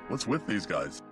What's with these guys?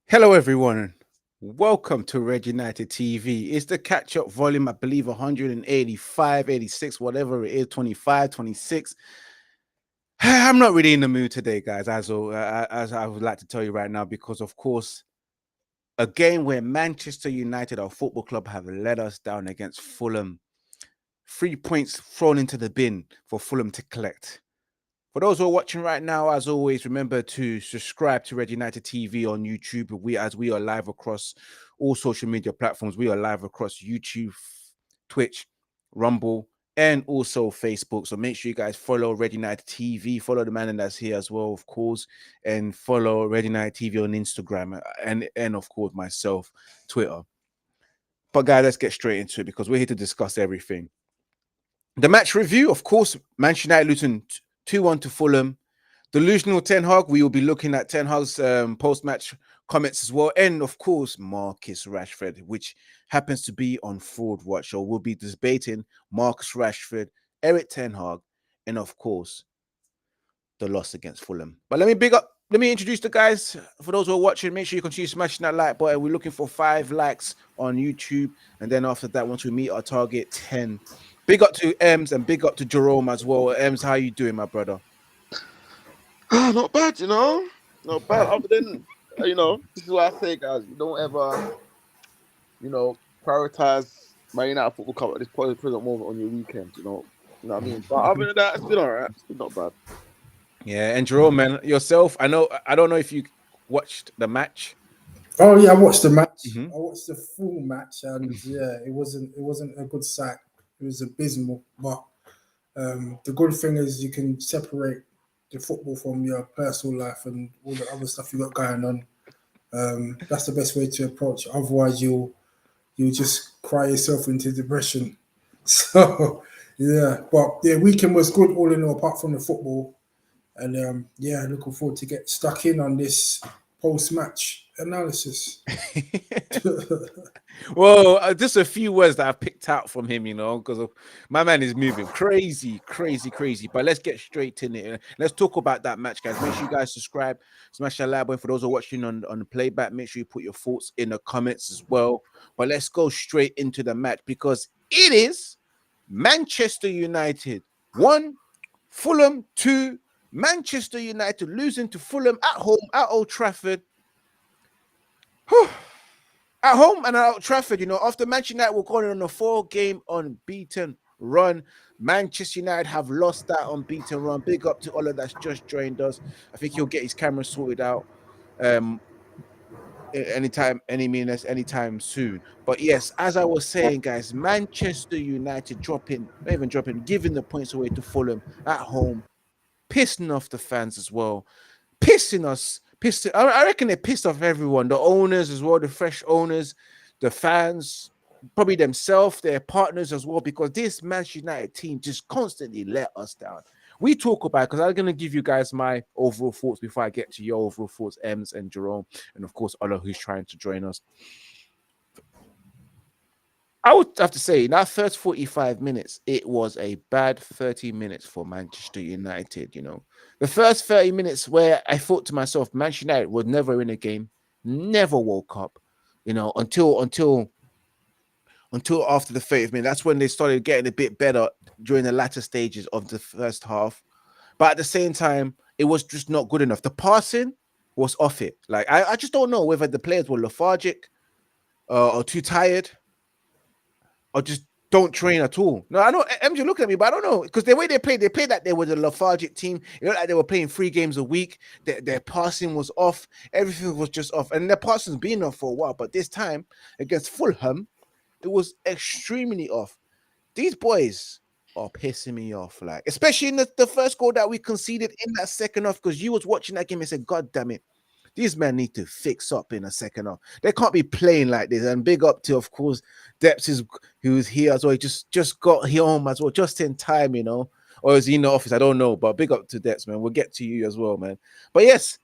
Hello, everyone. Welcome to Red United TV. It's the catch-up volume, I believe 185, 86, whatever it is, 25, 26. I'm not really in the mood today, guys, as I would like to tell you right now, because, of course, a game where Manchester United, our football club, have let us down against Fulham. 3 points thrown into the bin for Fulham to collect. For those who are watching right now, as always, remember to subscribe to Red United TV on YouTube. We are live across all social media platforms. We are live across YouTube, Twitch, Rumble, and also Facebook. So make sure you guys follow Red United TV. Follow the man that's here as well, of course, and follow Red United TV on Instagram and of course myself, Twitter. But guys, let's get straight into it because we're here to discuss everything. The match review, of course, Manchester United losing 2-1 to Fulham. Delusional Ten Hag, we will be looking at Ten Hag's post-match comments as well. And, of course, Marcus Rashford, which happens to be on Forward Watch. So we'll be debating Marcus Rashford, Erik Ten Hag, and, of course, the loss against Fulham. But let me introduce the guys. For those who are watching, make sure you continue smashing that like button. We're looking for 5 likes on YouTube. And then after that, once we meet our target, 10. Big up to Ems and big up to Jerome as well. Ems, how you doing, my brother? Not bad, Not bad. Other than, this is what I say, guys. You don't ever, prioritize Man United Football Club at this present moment on your weekend, you know what I mean? But other than that, it's been all right. It's been not bad. Yeah, and Jerome, man, yourself, I don't know if you watched the match. Oh, yeah, I watched the match. I watched the full match, and yeah, it wasn't a good sight. It was abysmal, but the good thing is you can separate the football from your personal life and all the other stuff you got going on. That's the best way to approach it. Otherwise, you'll just cry yourself into depression. So yeah, but the weekend was good all in all, apart from the football. And yeah, looking forward to get stuck in on this post-match analysis. Well, just a few words that I've picked out from him, because my man is moving crazy. But let's get straight in it. Let's talk about that match, guys. Make sure you guys subscribe, smash that like button. For those who are watching on the playback, make sure you put your thoughts in the comments as well. But let's go straight into the match because it is Manchester United 1, Fulham 2. Manchester United losing to Fulham at home at Old Trafford. At home and at Old Trafford, after Manchester United were going on a 4-game unbeaten run. Manchester United have lost that unbeaten run. Big up to Ola that's just joined us. I think he'll get his camera sorted out anytime soon. But yes, as I was saying, guys, Manchester United giving the points away to Fulham at home, pissing off the fans as well, I reckon they pissed off everyone, the owners as well, the fresh owners, the fans, probably themselves, their partners as well, because this Manchester United team just constantly let us down. We talk about, because I'm going to give you guys my overall thoughts before I get to your overall thoughts, Ems and Jerome, and of course, Ola, who's trying to join us. I would have to say, in that first 45 minutes, it was a bad 30 minutes for Manchester United, you know. The first 30 minutes where I thought to myself, Manchester United would never win a game, never woke up, you know, until after the 30th minute. That's when they started getting a bit better during the latter stages of the first half. But at the same time, it was just not good enough. The passing was off it. Like, I just don't know whether the players were lethargic or too tired or just don't train at all. No, I know MJ looking at me, but I don't know, because the way they played like they were the lethargic team. It looked like they were playing 3 games a week. Their passing was off. Everything was just off. And their passing's been off for a while, but this time against Fulham, it was extremely off. These boys are pissing me off, like, especially in the first goal that we conceded in that second half, because you was watching that game and said, God damn it, these men need to fix up in a second half. They can't be playing like this. And big up to, of course, Depps, who's here as well. He just got here home as well, just in time, you know. Or is he in the office? I don't know. But big up to Depps, man. We'll get to you as well, man. But yes,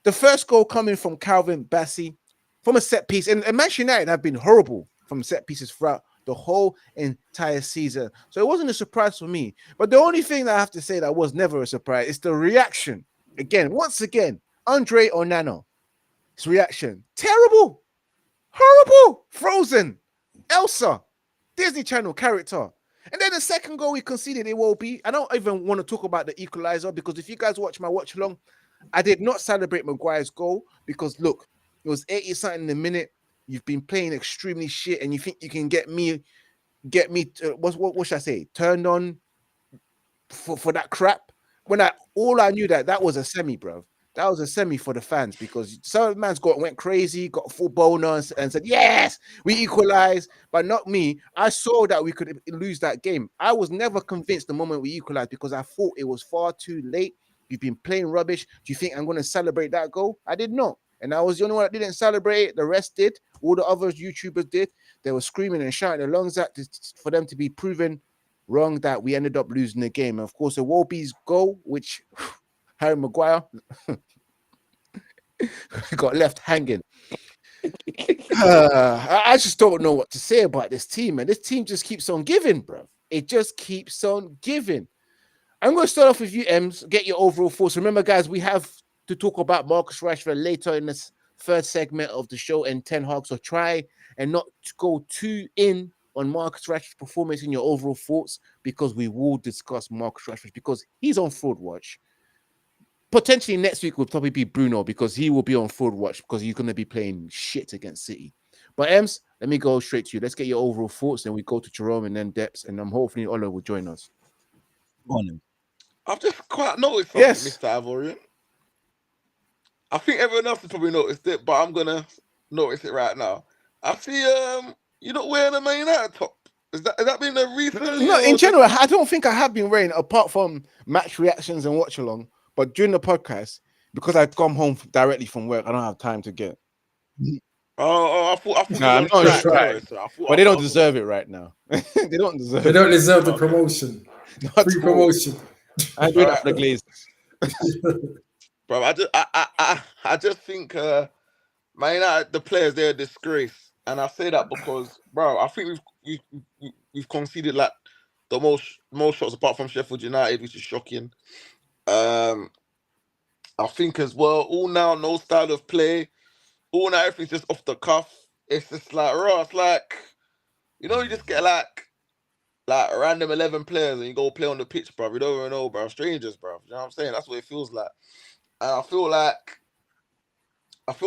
the first goal coming from Calvin Bassey from a set piece. And Manchester United have been horrible from set pieces throughout the whole entire season. So it wasn't a surprise for me. But the only thing that I have to say that was never a surprise is the reaction. Once again, Andre Onana, his reaction, terrible, horrible, Frozen, Elsa, Disney Channel character. And then the second goal we conceded, it will be, I don't even want to talk about the equalizer, because if you guys watch my watch along, I did not celebrate Maguire's goal, because look, it was 80 something in a minute. You've been playing extremely shit, and you think you can get me what should I say, turned on for that crap, when all I knew that was a semi, bro. That was a semi for the fans, because some man's went crazy, got a full bonus, and said, yes, we equalized, but not me. I saw that we could lose that game. I was never convinced the moment we equalized, because I thought it was far too late. You've been playing rubbish. Do you think I'm going to celebrate that goal? I did not. And I was the only one that didn't celebrate it. The rest did. All the other YouTubers did. They were screaming and shouting their lungs out for them to be proven wrong that we ended up losing the game. And of course, Iwobi's goal, which Harry Maguire got left hanging. I just don't know what to say about this team, man. This team just keeps on giving, bro. It just keeps on giving. I'm going to start off with you, Ems, get your overall thoughts. Remember, guys, we have to talk about Marcus Rashford later in this first segment of the show and Ten Hag, so try and not go too in on Marcus Rashford's performance in your overall thoughts, because we will discuss Marcus Rashford, because he's on fraud watch. Potentially next week will probably be Bruno, because he will be on fraud watch, because he's going to be playing shit against City. But Ems, let me go straight to you. Let's get your overall thoughts, then we go to Jerome and then Depps, and hopefully Ola will join us. I've just quite noticed something, Mr. Ivorian. I think everyone else has probably noticed it, but I'm gonna notice it right now. I see you're not wearing a Man United top. Has that been a recent? No, in general, I don't think I have been wearing, apart from match reactions and watch along. But during the podcast, because I come home directly from work, I don't have time to get. I thought. No, I'm not right. But they don't deserve it right now. They don't deserve. They don't deserve the promotion. Free promotion. I do that for the Glazers. Bro, I just think Man United, the players, they're a disgrace, and I say that because, bro, I think we've conceded like the most shots apart from Sheffield United, which is shocking. I think as well, all now no style of play, all now everything's just off the cuff. It's just like raw. It's like, you know, you just get like random 11 players and you go play on the pitch, bro. You don't even know, bro. Strangers, bro. You know what I'm saying? That's what it feels like. And I feel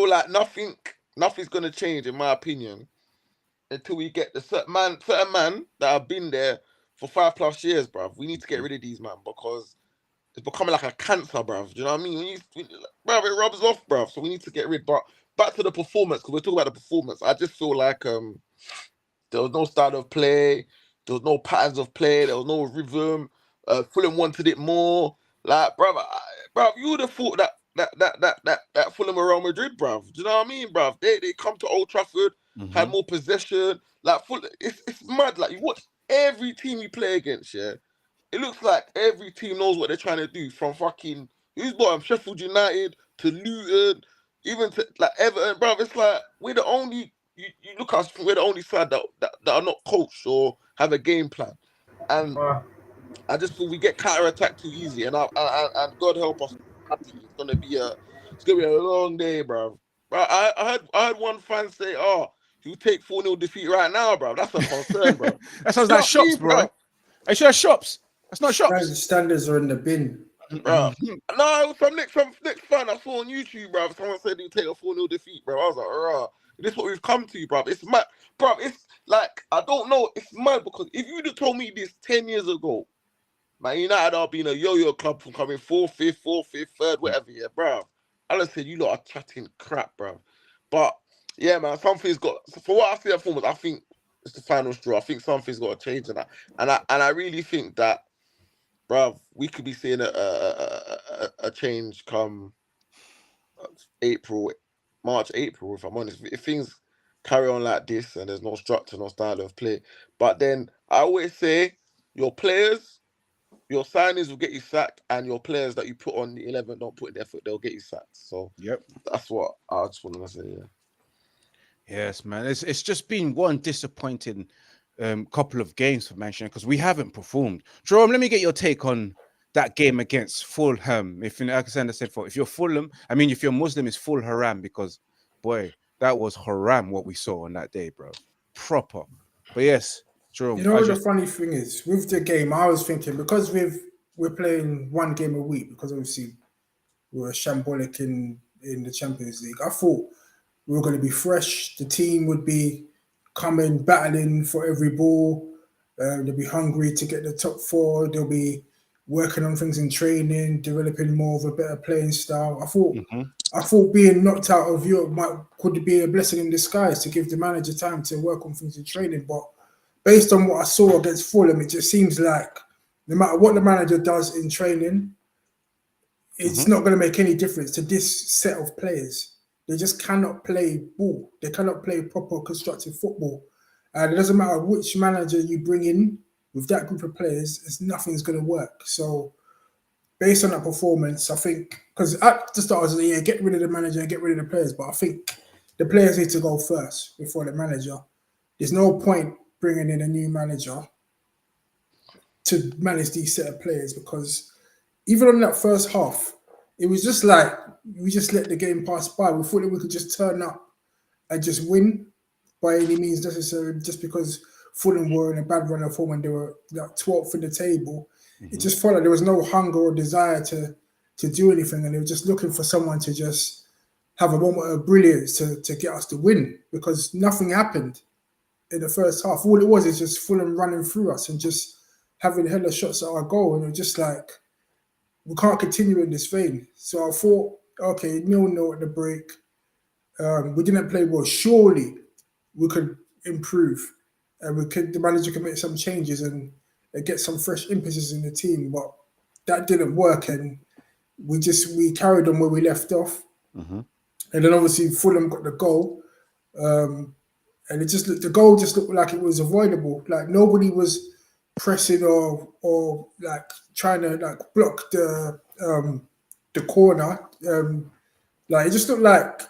like nothing's gonna change, in my opinion, until we get the certain man that have been there for 5+ years, bruv. We need to get rid of these, man, because it's becoming like a cancer, bruv. Do you know what I mean? Bruv, it rubs off, bruv. So we need to get rid. But back to the performance, because we're talking about the performance. I just feel like there was no style of play, there was no patterns of play, there was no rhythm. Fulham wanted it more. Like, bruv, you would have thought that Fulham were Real Madrid, bruv. Do you know what I mean, bruv? They come to Old Trafford, had more possession. Like, it's mad. Like, you watch every team you play against, yeah. It looks like every team knows what they're trying to do. From fucking who's bottom, Sheffield United to Luton, even to like Everton, bruv. It's like we're the only. You look at us, we're the only side that are not coached or have a game plan, and I just feel we get counter-attacked too easy. And and God help us, it's gonna be a long day, bro. I heard one fan say, "Oh, you take 4-0 defeat right now, bro. That's a concern, bro." That sounds like shops, bro. I should have shops. That's not shops. The standards are in the bin, bro. No, some next fan I saw on YouTube, bro. Someone said you take a 4-0 defeat, bro. I was like, "Rah, this is what we've come to, bro." It's mad, bro. It's like I don't know. It's mad because if you'd have told me this 10 years ago, Man United are being a yo-yo club from coming 4th, 5th, 3rd, whatever, yeah, bro. I just said you lot are chatting crap, bro. But yeah, man, something's got. For what I see at performance, I think it's the final straw. I think something's got to change in that, and I really think that, bro, we could be seeing a change come March, April. If I'm honest, if things carry on like this and there's no structure, no style of play, but then I always say your players. Your signings will get you sacked, and your players that you put on the 11 don't put in effort, they'll get you sacked. So that's what I just want to say. Yeah. Yes, man. It's just been one disappointing couple of games for Manchester because we haven't performed. Jerome, let me get your take on that game against Fulham. If Alexander said, if you're Fulham, I mean, if you're Muslim, it's full haram because, boy, that was haram what we saw on that day, bro. Proper. But yes. True. You know what the funny thing is with the game, I was thinking because we're playing one game a week because obviously we were shambolic in the Champions League. I thought we were going to be fresh. The team would be coming, battling for every ball. They'll be hungry to get the top 4. They'll be working on things in training, developing more of a better playing style. I thought being knocked out of Europe could be a blessing in disguise to give the manager time to work on things in training, but based on what I saw against Fulham, it just seems like no matter what the manager does in training, it's not going to make any difference to this set of players. They just cannot play ball. They cannot play proper constructive football. And it doesn't matter which manager you bring in with that group of players, nothing's going to work. So based on that performance, I think, because at the start I was like, get rid of the manager and get rid of the players. But I think the players need to go first before the manager. There's no point bringing in a new manager to manage these set of players because even on that first half, it was just like we just let the game pass by. We thought that we could just turn up and just win by any means necessary just because Fulham were in a bad run of form and they were like 12th in the table. It just felt like there was no hunger or desire to do anything, and they were just looking for someone to just have a moment of brilliance to get us to win because nothing happened in the first half. All it was is just Fulham running through us and just having hella shots at our goal. And it was just like, we can't continue in this vein. So I thought, okay, 0-0 at the break. We didn't play well. Surely we could improve. And the manager could make some changes and get some fresh impetus in the team. But that didn't work. And we carried on where we left off. And then obviously Fulham got the goal. And the goal just looked like it was avoidable. Like nobody was pressing or like trying to like block the corner. Like it just looked like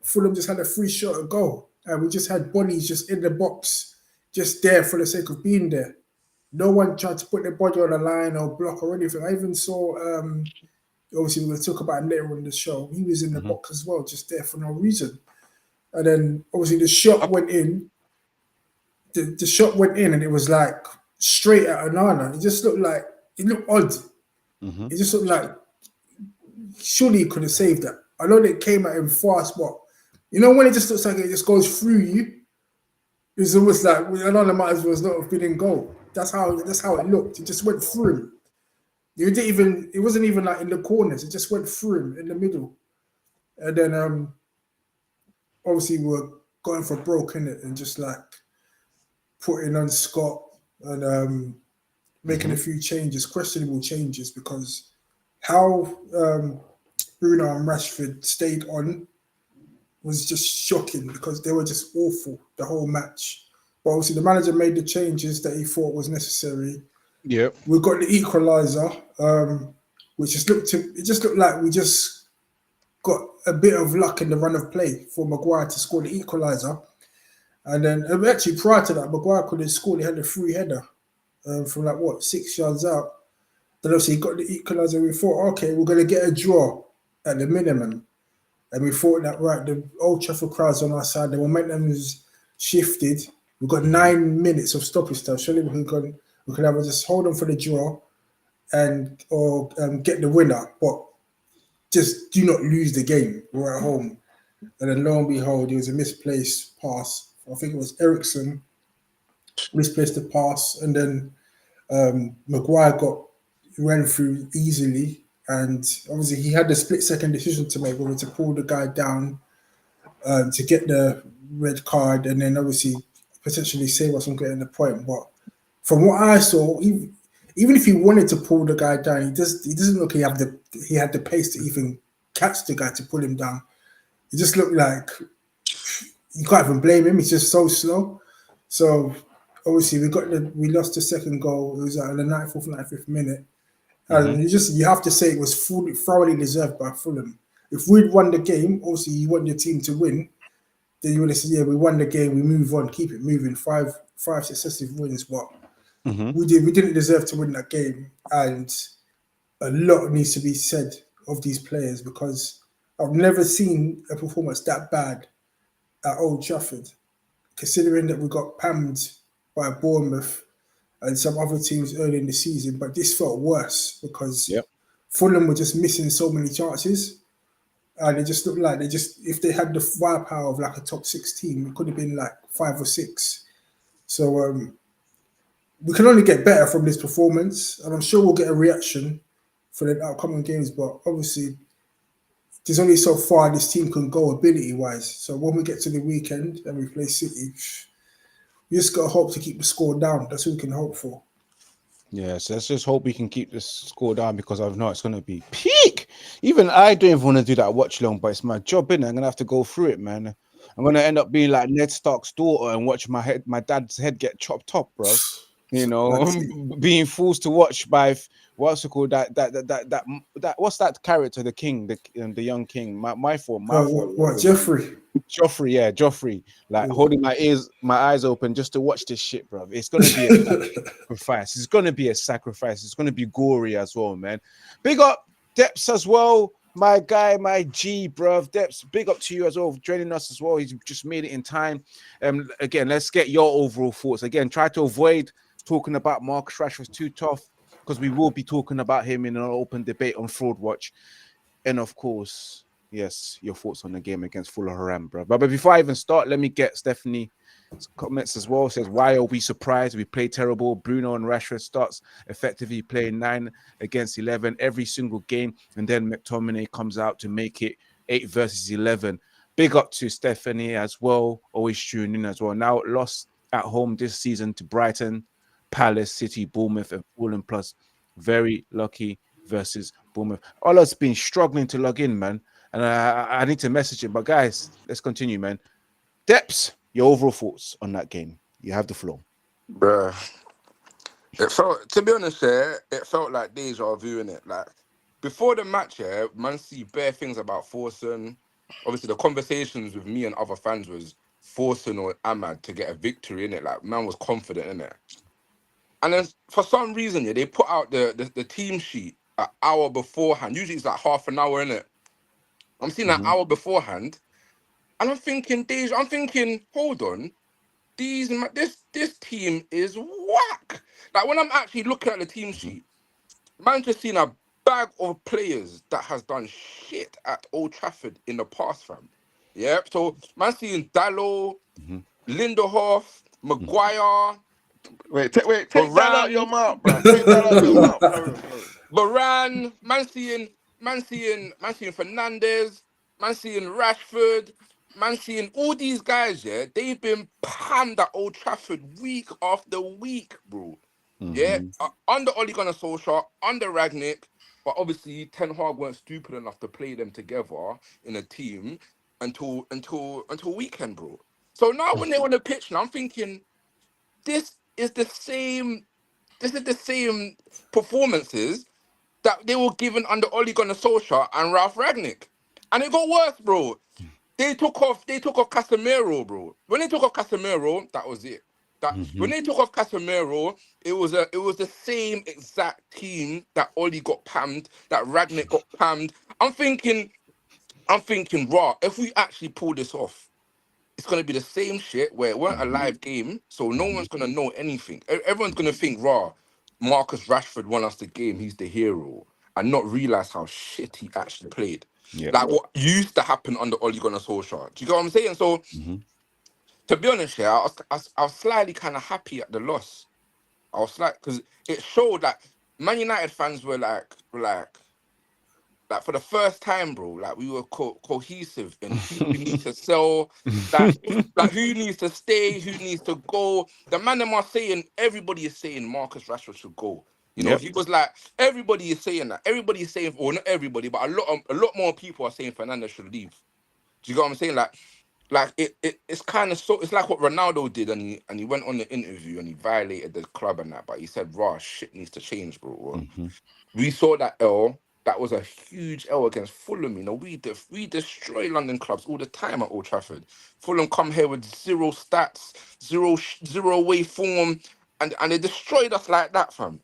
Fulham just had a free shot at goal, and we just had bodies just in the box, just there for the sake of being there. No one tried to put their body on the line or block or anything. I even saw, obviously we're going to talk about him later on the show. He was in the box as well, just there for no reason. And then obviously the shot went in. The shot went in and it was like straight at Onana. It looked odd. It just looked like surely he could have saved that. I know that it came at him fast, but you know when it just looks like it just goes through you? It's almost like Onana might as well not have been in goal. That's how it looked. It just went through him. It wasn't even like in the corners. It just went through him in the middle. And then obviously we're going for broke in it and just like putting on Scott and making a few changes, questionable changes, because how Bruno and Rashford stayed on was just shocking because they were just awful the whole match. But obviously the manager made the changes that he thought was necessary. Yep. We got the equaliser, which just looked like we just got a bit of luck in the run of play for Maguire to score the equaliser. And then actually prior to that, Maguire could have scored. He had a free header from like 6 yards out. Then obviously he got the equaliser. We thought, okay, we're going to get a draw at the minimum. And we thought that, right, the Old Trafford crowd's on our side. The momentum is shifted. We've got 9 minutes of stoppage time. Surely we could either just hold on for the draw or get the winner, but just do not lose the game. We're at home. And then lo and behold, it was a misplaced pass. I think it was Ericsson misplaced the pass, and then Maguire ran through easily. And obviously he had the split-second decision to make, whether to pull the guy down to get the red card, and then obviously potentially save us from getting the point. But from what I saw, even if he wanted to pull the guy down, he doesn't look like he had the pace to even catch the guy to pull him down. He just looked like you can't even blame him. He's just so slow. So obviously we lost the second goal. It was in the 94th, 95th minute. And you have to say it was thoroughly deserved by Fulham. If we'd won the game, obviously you want your team to win, then you would have said, yeah, we won the game, we move on, keep it moving, five successive wins. But we didn't deserve to win that game. And a lot needs to be said of these players, because I've never seen a performance that bad at Old Trafford, considering that we got pammed by Bournemouth and some other teams early in the season. But this felt worse because Fulham were just missing so many chances. And it just looked like if they had the firepower of like a top 6 team, it could have been like 5 or 6. So we can only get better from this performance. And I'm sure we'll get a reaction for the upcoming games. But obviously, there's only so far this team can go ability-wise. So when we get to the weekend and we play City, we just got to hope to keep the score down. That's what we can hope for. Yeah, so let's just hope we can keep this score down, because I know it's going to be peak. Even I don't even want to do that watch long, but it's my job, innit? I'm going to have to go through it, man. I'm going to end up being like Ned Stark's daughter and watch my dad's head get chopped up, bro. You know, being forced to watch by what's it called? That what's that character? The king, the young king. My fault. What Jeffrey? Joffrey. Like holding my eyes open just to watch this shit, bro. It's gonna be a sacrifice. It's gonna be a sacrifice. It's gonna be gory as well, man. Big up Depths as well. My guy, my G, bruv. Depths, big up to you as well, joining us as well. He's just made it in time. Again, let's get your overall thoughts. Again, try to avoid talking about Marcus Rashford too tough, because we will be talking about him in an open debate on Fraud Watch. And of course, yes, your thoughts on the game against FULHAM, bro. But before I even start, let me get Stephanie's comments as well. It says, why are we surprised? We play terrible. Bruno and Rashford starts effectively playing 9 against 11 every single game. And then McTominay comes out to make it 8 versus 11. Big up to Stephanie as well. Always tuning in as well. Now lost at home this season to Brighton, Palace, City, Bournemouth, and Fulham, plus very lucky versus Bournemouth. Ola's been struggling to log in, man, and I need to message him. But guys, let's continue, man. Depths, your overall thoughts on that game. You have the floor. Bruh. It felt, to be honest, it felt like deja vu, innit? Like, before the match, man see bare things about Forsen. Obviously, the conversations with me and other fans was Forsen or Ahmad to get a victory, innit? Like, man was confident, innit? And then, for some reason, they put out the team sheet an hour beforehand. Usually, it's like half an hour, innit? I'm seeing an hour beforehand, and I'm thinking, hold on. This team is whack. Like, when I'm actually looking at the team sheet, man just seen a bag of players that has done shit at Old Trafford in the past, fam. Yeah, so man seeing Dallo, Lindehoff, Maguire, Wait, take that out your mouth, bro. Take that out your mouth. Carry on. Varane, man seeing Fernandez, man seeing Rashford, man seeing all these guys, yeah, they've been panned at Old Trafford week after week, bro. Yeah, under Ole Gunnar Solskjaer, under Ragnick, but obviously Ten Hag weren't stupid enough to play them together in a team until weekend, bro. So now when they're on the pitch, now I'm thinking, this is the same performances that they were given under Ole Gunnar Solskjaer and Ralph Ragnick. And it got worse, bro. They took off Casemiro, bro. When they took off Casemiro, that was it. When they took off Casemiro, it was the same exact team that Ole got pammed, that Ragnick got pammed. I'm thinking, raw, if we actually pull this off, it's gonna be the same shit where it weren't a live game, so no one's gonna know anything. Everyone's gonna think, raw, Marcus Rashford won us the game, he's the hero, and not realize how shit he actually played. Yep. Like what used to happen under Ole Gunnar Solskjaer. Do you get what I'm saying? So, to be honest, yeah, I was slightly kind of happy at the loss. I was like, because it showed that Man United fans were like for the first time, bro, like we were cohesive in who we need to sell, like who needs to stay, who needs to go. The man them are saying, everybody is saying Marcus Rashford should go. You know, he was like, everybody is saying that. Everybody is saying, well, not everybody, but a lot more people are saying Fernandez should leave. Do you get what I'm saying? Like it's kind of so. It's like what Ronaldo did, and he went on the interview and he violated the club and that, but he said, "Raw, shit needs to change, bro." We saw that L. That was a huge L against Fulham. You know, we destroy London clubs all the time at Old Trafford. Fulham come here with zero stats, zero away form, and they destroyed us like that, fam.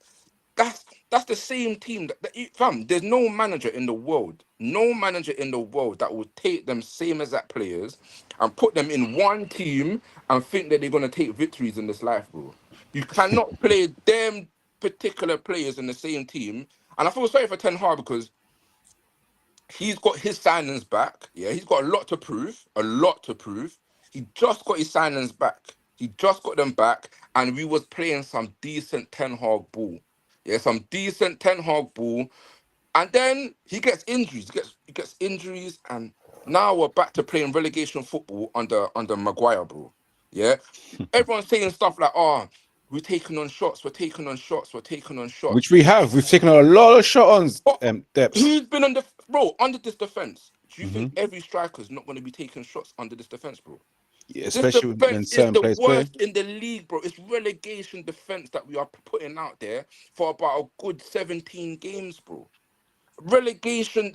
That's the same team fam. There's no manager in the world that would take them same as that players and put them in one team and think that they're gonna take victories in this life, bro. You cannot play them particular players in the same team. And I feel sorry for Ten Hag because he's got his signings back. Yeah, he's got a lot to prove. He just got his signings back. He just got them back, and we was playing some decent Ten Hag ball. Yeah, some decent Ten Hag ball. And then he gets injuries. He gets injuries, and now we're back to playing relegation football under Maguire, bro. Yeah, everyone's saying stuff like, "Oh, we're taking on shots. Which we have. We've taken a lot of shots on depth. Who's been under this defense? Do you think every striker's not going to be taking shots under this defense, bro? Yeah, especially when certain players play. It's the worst in the league, bro. It's relegation defense that we are putting out there for about a good 17 games, bro. Relegation,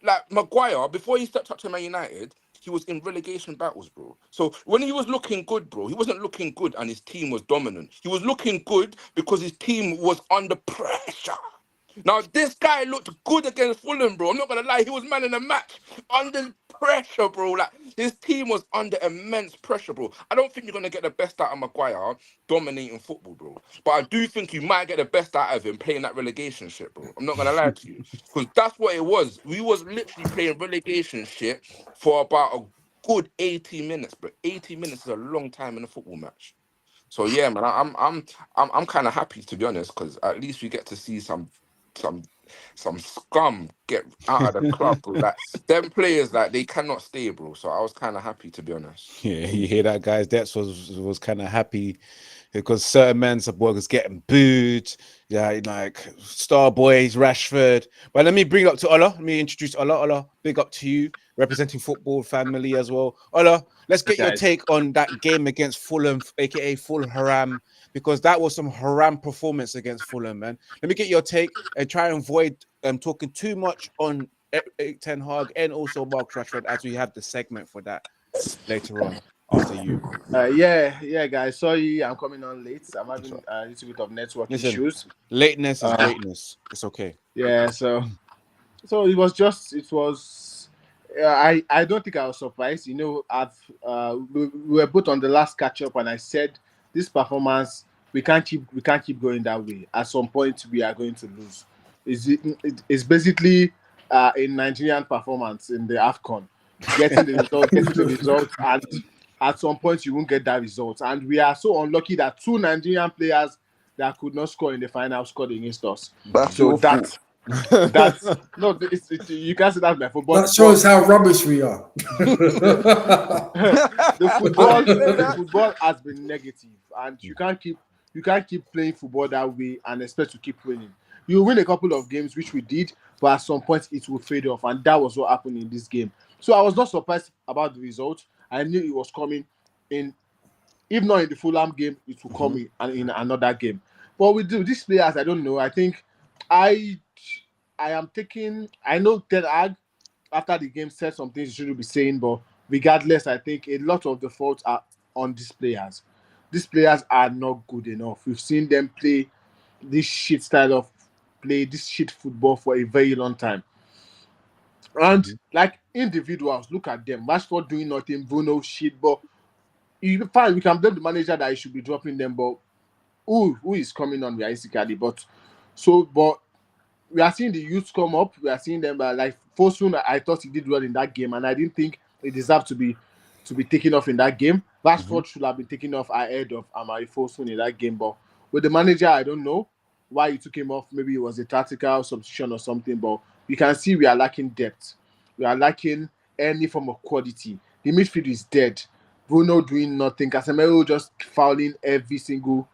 like Maguire, before he stepped up to Man United, he was in relegation battles, bro. So when he was looking good, bro, he wasn't looking good and his team was dominant. He was looking good because his team was under pressure. Now, this guy looked good against Fulham, bro. I'm not going to lie. He was man in the match under pressure, bro. Like, his team was under immense pressure, bro. I don't think you're going to get the best out of Maguire dominating football, bro. But I do think you might get the best out of him playing that relegation shit, bro. I'm not going to lie to you. Because that's what it was. We was literally playing relegation shit for about a good 80 minutes, bro. 80 minutes is a long time in a football match. So, yeah, man, I'm kind of happy, to be honest, because at least we get to see some scum get out of the club, bro. Like them players, like they cannot stay, bro. So I was kind of happy, to be honest. Yeah, you hear that, guys? Debs was kind of happy because certain men was getting booed. Yeah, like star boys, Rashford. But let me bring up to Ola. Let me introduce Ola. Ola, big up to you, representing football family as well. Ola, let's get your take on that game against Fulham, aka FULHAM, because that was some haram performance against Fulham, man. Let me get your take and try and avoid talking too much on Erik Ten Hag and also Marcus Rashford as we have the segment for that later on after you. Yeah, guys. Sorry, I'm coming on late. I'm having a little bit of network issues. Lateness is greatness. It's okay. Yeah, so it was. I don't think I was surprised. You know, we were both on the last catch up, and I said this performance we can't keep going that way. At some point, we are going to lose. It's basically a Nigerian performance in the AFCON, getting the result, and at some point you won't get that result. And we are so unlucky that 2 Nigerian players that could not score in the final scored against us. That's So your fault. that's no, you can't say that's my fault. That shows how rubbish we are. The How do you say that? football has been negative, and you can't keep playing football that way and expect to keep winning. You win a couple of games, which we did, but at some point it will fade off, and that was what happened in this game. So I was not surprised about the result. I knew it was coming in. If not in the Fulham game, it will come in another game. But with these players, I don't know. I think I am taking. I know Ten Hag after the game said some things he shouldn't be saying, but regardless, I think a lot of the faults are on these players. These players are not good enough. We've seen them play this shit style of play, this shit football for a very long time. And like individuals, look at them. Rashford doing nothing, Bruno shit, but fine, we can blame the manager that he should be dropping them, but who is coming on realistically? But we are seeing the youths come up. We are seeing them like Fosun. I thought he did well in that game, and I didn't think he deserved to be taken off in that game. Rashford should have been taken off ahead of Amari Fosun in that game, but with the manager, I don't know why he took him off. Maybe it was a tactical substitution or something, but you can see we are lacking depth. We are lacking any form of quality. The midfield is dead. Bruno doing nothing. Casemiro just fouling every single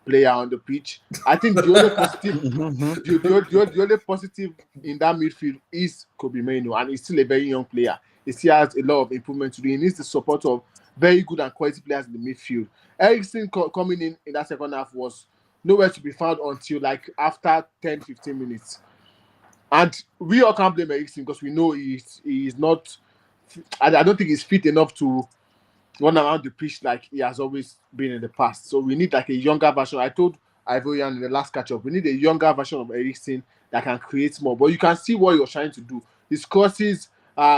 player on the pitch. I think the only positive, the only positive in that midfield is Kobe Mainoo, and he's still a very young player. He still has a lot of improvement to do. He needs the support of very good and quality players in the midfield. Eriksen coming in that second half was nowhere to be found until like after 10-15 minutes. And we all can't blame Eriksen because we know he is not. I don't think he's fit enough to run around the pitch like he has always been in the past. So we need like a younger version. I told Ivorian in the last catch-up, we need a younger version of Eriksen that can create more. But you can see what you're trying to do. His crosses,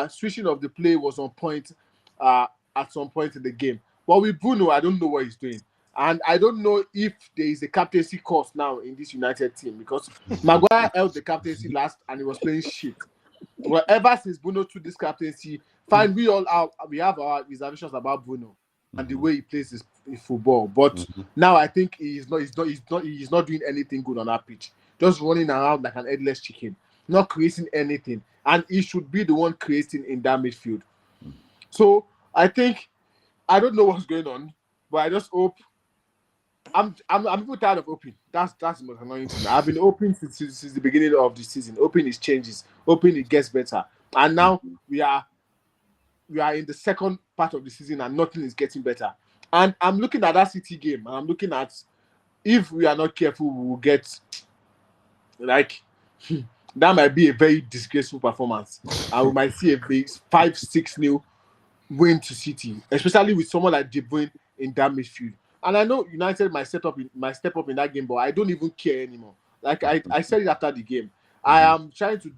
switching of the play was on point at some point in the game. But with Bruno, I don't know what he's doing. And I don't know if there is a captaincy course now in this United team because Maguire held the captaincy last and he was playing shit. Well, ever since Bruno took this captaincy, fine, we have our reservations about Bruno and the way he plays his football. But now I think he's not doing anything good on that pitch. Just running around like an headless chicken, not creating anything. And he should be the one creating in that midfield. So I think I don't know what's going on, but I just hope. I'm even tired of hoping. That's the most annoying thing. I've been hoping since the beginning of the season. Hoping it changes. Hoping it gets better. And now we are in the second part of the season and nothing is getting better. And I'm looking at that City game and I'm looking at if we are not careful, we will get like that might be a very disgraceful performance. And we might see a big 5-6-0 win to City, especially with someone like De Bruyne in that midfield. And I know United might step up in that game, but I don't even care anymore. Like I said it after the game. I am trying to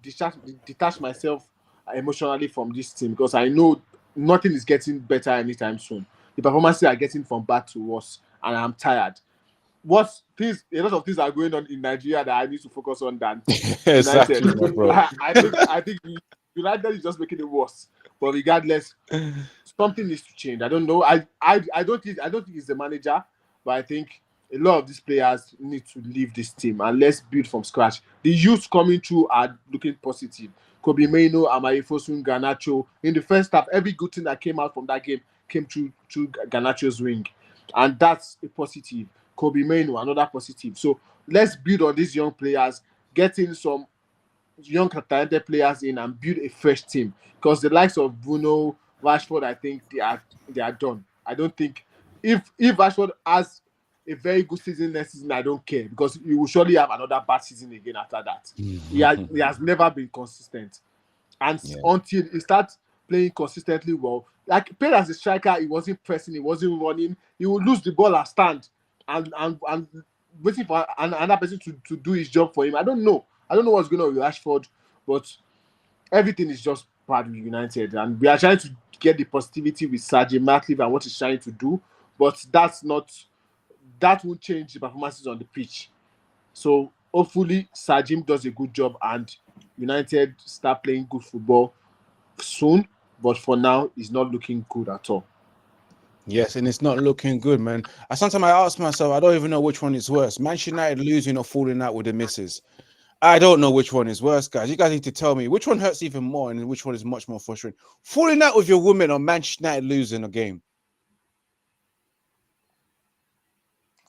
detach myself emotionally from this team because I know nothing is getting better anytime soon. The performances are getting from bad to worse, and I'm tired. A lot of things are going on in Nigeria that I need to focus on than Exactly, United. bro. I think United is just making it worse. But regardless, something needs to change. I don't know. I don't think it's the manager, but I think a lot of these players need to leave this team and let's build from scratch. The youth coming through are looking positive. Kobe Mainoo, Amari Fosun, Garnacho. In the first half, every good thing that came out from that game came through Garnacho's wing. And that's a positive. Kobe Mainoo, another positive. So let's build on these young players, get in some young talented players in and build a fresh team. Because the likes of Bruno, Rashford, I think they are done. I don't think if Rashford has a very good season next season, I don't care because he will surely have another bad season again after that. He has never been consistent. And until he starts playing consistently well, like playing as a striker, he wasn't pressing, he wasn't running, he would lose the ball and stand and waiting for another person to do his job for him. I don't know what's going on with Rashford, but everything is just bad with United. And we are trying to get the positivity with Sergeant Matliff and what he's trying to do, but that won't change the performances on the pitch. So hopefully Sergeant does a good job and United start playing good football soon. But for now, it's not looking good at all. Yes, and it's not looking good, man. Sometimes I ask myself, I don't even know which one is worse. Manchester United losing or falling out with the misses. I don't know which one is worse, guys. You guys need to tell me which one hurts even more and which one is much more frustrating. Falling out with your woman or Manchester United losing a game.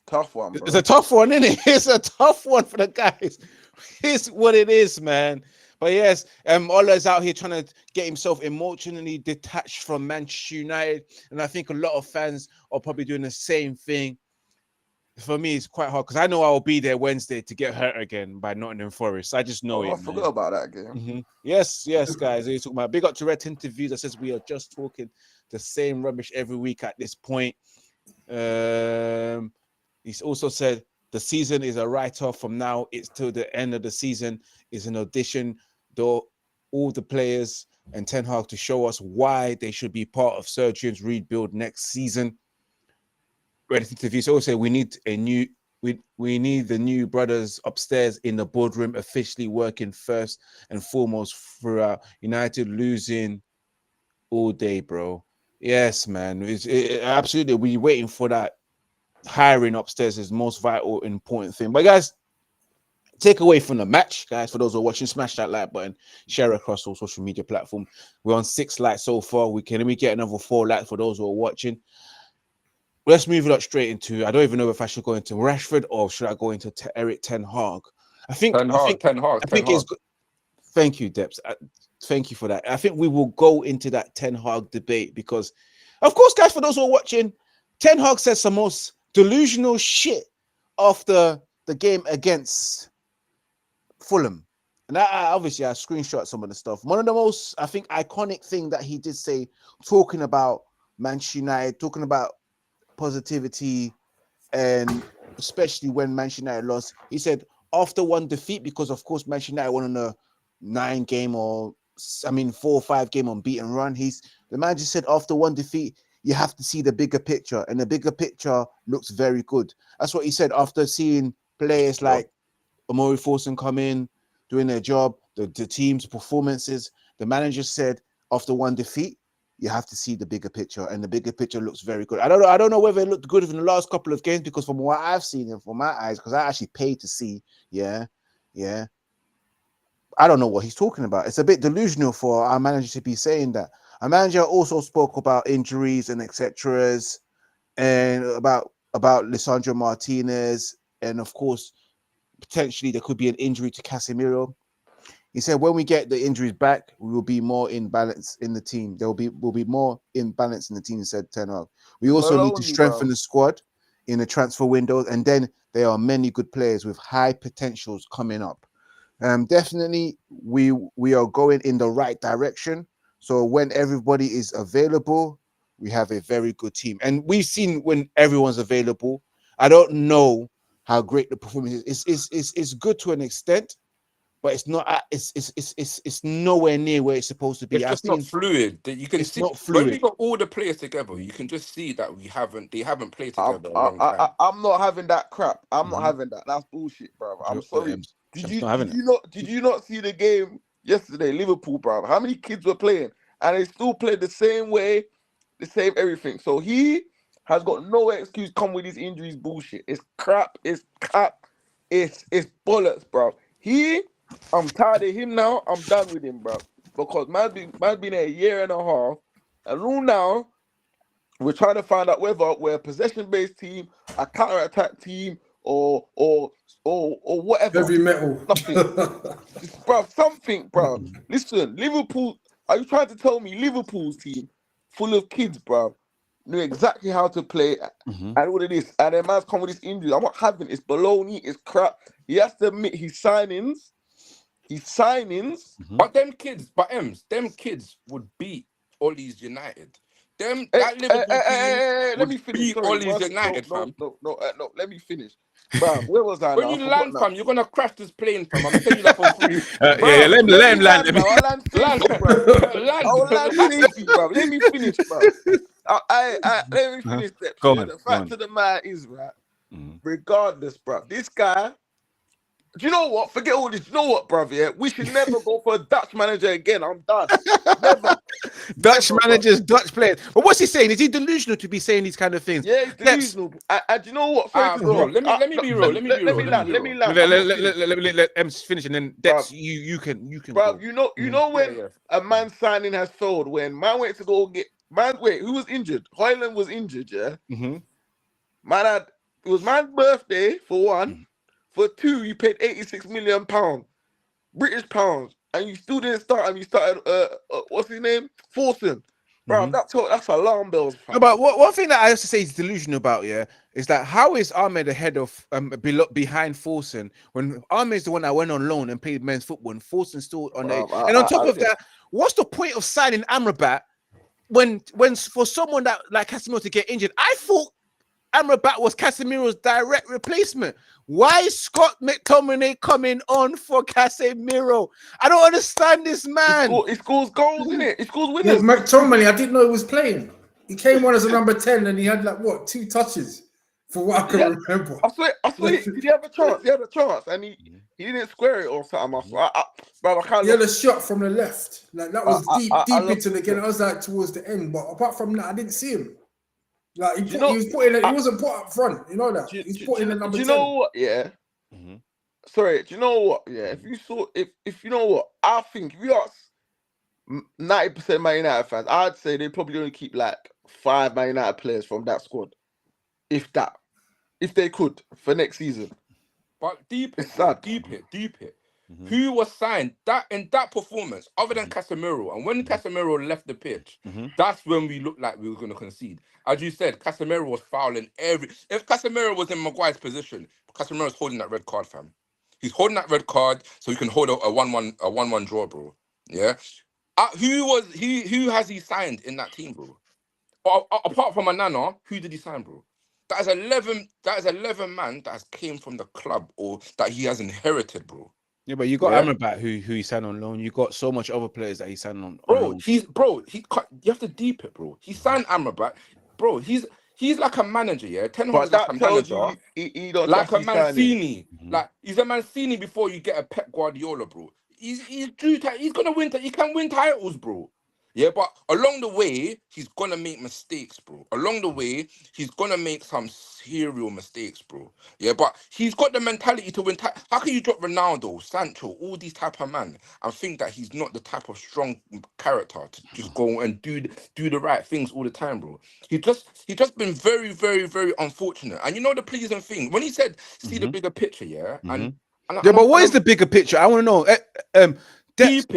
Tough one, bro. It's a tough one, isn't it? It's a tough one for the guys. It's what it is, man. But yes, Ola's out here trying to get himself emotionally detached from Manchester United. And I think a lot of fans are probably doing the same thing. For me, it's quite hard because I know I will be there Wednesday to get hurt again by Nottingham Forest. I just know it. I forgot about that game. Mm-hmm. Yes, guys. You're talking about big up to Red Interviews that says we are just talking the same rubbish every week at this point. He's also said the season is a write-off from now. It's till the end of the season. Is an audition, though, all the players and Ten Hag to show us why they should be part of Sergio's rebuild next season. Reddit interviews also say we need the new brothers upstairs in the boardroom officially working first and foremost throughout. United losing all day, bro. Yes, man. Absolutely. We're waiting for that. Hiring upstairs is the most vital, important thing. But guys, take away from the match, guys. For those who are watching, smash that like button, share across all social media platforms. We're on 6 likes so far. We get another 4 likes for those who are watching. Let's move it up straight into. I don't even know if I should go into Rashford or should I go into Erik Ten Hag. I think it's good. Thank you, Debs. Thank you for that. I think we will go into that Ten Hag debate because, of course, guys, for those who are watching, Ten Hag says some most delusional shit after the game against Fulham. And obviously I screenshot some of the stuff. One of the most, I think, iconic thing that he did say, talking about Manchester United, talking about positivity, and especially when Manchester United lost, he said after one defeat, because of course Manchester United won on a 4 or 5 game unbeaten run. The manager said after one defeat, you have to see the bigger picture, and the bigger picture looks very good. That's what he said after seeing players like Amori Forson come in, doing their job, the team's performances. The manager said after one defeat, you have to see the bigger picture, and the bigger picture looks very good. I don't know whether it looked good in the last couple of games, because from what I've seen and from my eyes, because I actually paid to see, I don't know what he's talking about. It's a bit delusional for our manager to be saying that. Our manager also spoke about injuries and etc. and about Lisandro Martinez, and of course, potentially there could be an injury to Casemiro. He said when we get the injuries back, we will be more in balance in the team. We'll be more in balance in the team, said Ten Hag. We also need to strengthen the squad in the transfer window, and then there are many good players with high potentials coming up. Definitely, we are going in the right direction. So when everybody is available, we have a very good team. And we've seen when everyone's available. I don't know how great the performance is. It's good to an extent, but it's not. It's nowhere near where it's supposed to be. It's just not fluid. You can see not fluid. When we got all the players together, you can just see that they haven't played together a long time. I'm not having that crap. I'm not having that. That's bullshit, bro. I'm sorry. Did you not see the game yesterday, Liverpool, bro? How many kids were playing? And they still played the same way, the same everything. So he has got no excuse come with his injuries bullshit. It's crap. It's cap. It's bollocks, bro. I'm tired of him now. I'm done with him, bro. Because man's been a year and a half. And all now, we're trying to find out whether we're a possession-based team, a counter-attack team, or whatever. Heavy metal. Something, bro. Listen, Liverpool, are you trying to tell me Liverpool's team, full of kids, bro, knew exactly how to play and all of this, and then man's come with this injury? I'm not having it. It's baloney, it's crap. He has to admit his signings. But them kids would beat Ollie's United. That Liverpool team let me finish. beat Ollie's United, fam. No, let me finish. Bro, where was I? When you land, fam, you're gonna crash this plane, fam. I'm telling you that for free. Let him land. I'll land safely, bro. I'll land safely, bro. Let me finish, bro. Let me finish that. The fact of the matter is, right, regardless, bro, this guy, do you know what? Forget all this. You know what, bruv? Yeah, we should never go for a Dutch manager again. I'm done. Never. Dutch Never, bro. managers, Dutch players. But what's he saying? Is he delusional to be saying these kind of things? Yeah, it's delusional. And do you know what? Sorry to Bro, interrupt. let me be real. Let me be real. Let me land. Let Ems finish, and then Dex, you can Bro, go. you know when a man signing has failed, when man went to go get who was injured? Hoyland was injured, yeah. Man it was man's birthday for one. For two, you paid £86 million, British pounds, and you still didn't start. And you started what's his name? Forsen. Bro, that's alarm bells. Fam. No, but one thing that I used to say is delusional about, is that how is Ahmed ahead of behind Forsen when Ahmed is the one that went on loan and played men's football and Forsen still on there? And on top of that, what's the point of signing Amrabat when for someone that like Casemiro to get injured? I thought Amrabat was Casemiro's direct replacement. Why is Scott McTominay coming on for Casemiro? I don't understand this man. He scores goals, innit? He scores Yeah, winners. McTominay, I didn't know he was playing. He came on as a number 10 and he had 2 touches for what I can remember. I swear, did he have a chance? He had a chance and he didn't square it or something. I can't. He had a shot from the left. Like that was deep into the game. I was like towards the end, but apart from that, I didn't see him. Like he wasn't put up front. You know that he's put in the number 10. Do you know what? Yeah. Sorry. Do you know what? Yeah. If you know what, I think if you ask 90% Man United fans, I'd say they probably only keep like 5 Man United players from that squad, if they could for next season. But deep it. Mm-hmm. Who was signed in that performance other than Casemiro? And when Casemiro left the pitch, that's when we looked like we were going to concede. As you said, Casemiro was fouling If Casemiro was in Maguire's position, Casemiro's holding that red card, fam. He's holding that red card so he can hold a 1-1 draw, bro. Yeah. Who has he signed in that team, bro? Apart from Anana, who did he sign, bro? That is 11 man that has came from the club or that he has inherited, bro. Yeah, but you got Amrabat who he signed on loan. You got so much other players that he signed on loan. You have to deep it, bro. He signed Amrabat, bro. He's like a manager, yeah. Ten Hag is like a manager, he don't like a Mancini. Like he's a Mancini before you get a Pep Guardiola, bro. He's gonna win. He can win titles, bro. Yeah, but along the way, he's gonna make mistakes, bro. Along the way, he's gonna make some serial mistakes, bro. Yeah, but he's got the mentality to win. How can you drop Ronaldo, Sancho, all these type of men, and think that he's not the type of strong character to just go and do the right things all the time, bro? He just been very, very, very unfortunate. And you know the pleasing thing when he said, "See the bigger picture," yeah. But what is the bigger picture? I want to know.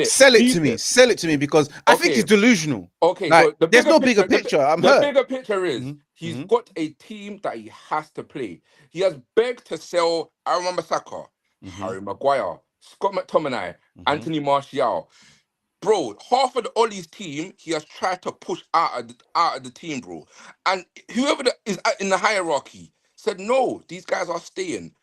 Sell it to me because I think it's delusional. Okay, like, so there's no bigger picture. The bigger picture is he's got a team that he has to play. He has begged to sell Aaron Wan-Bissaka, Harry Maguire, Scott McTominay, Anthony Martial. Bro, half of the Ollie's team he has tried to push out of the team, bro. And whoever is in the hierarchy said no, these guys are staying.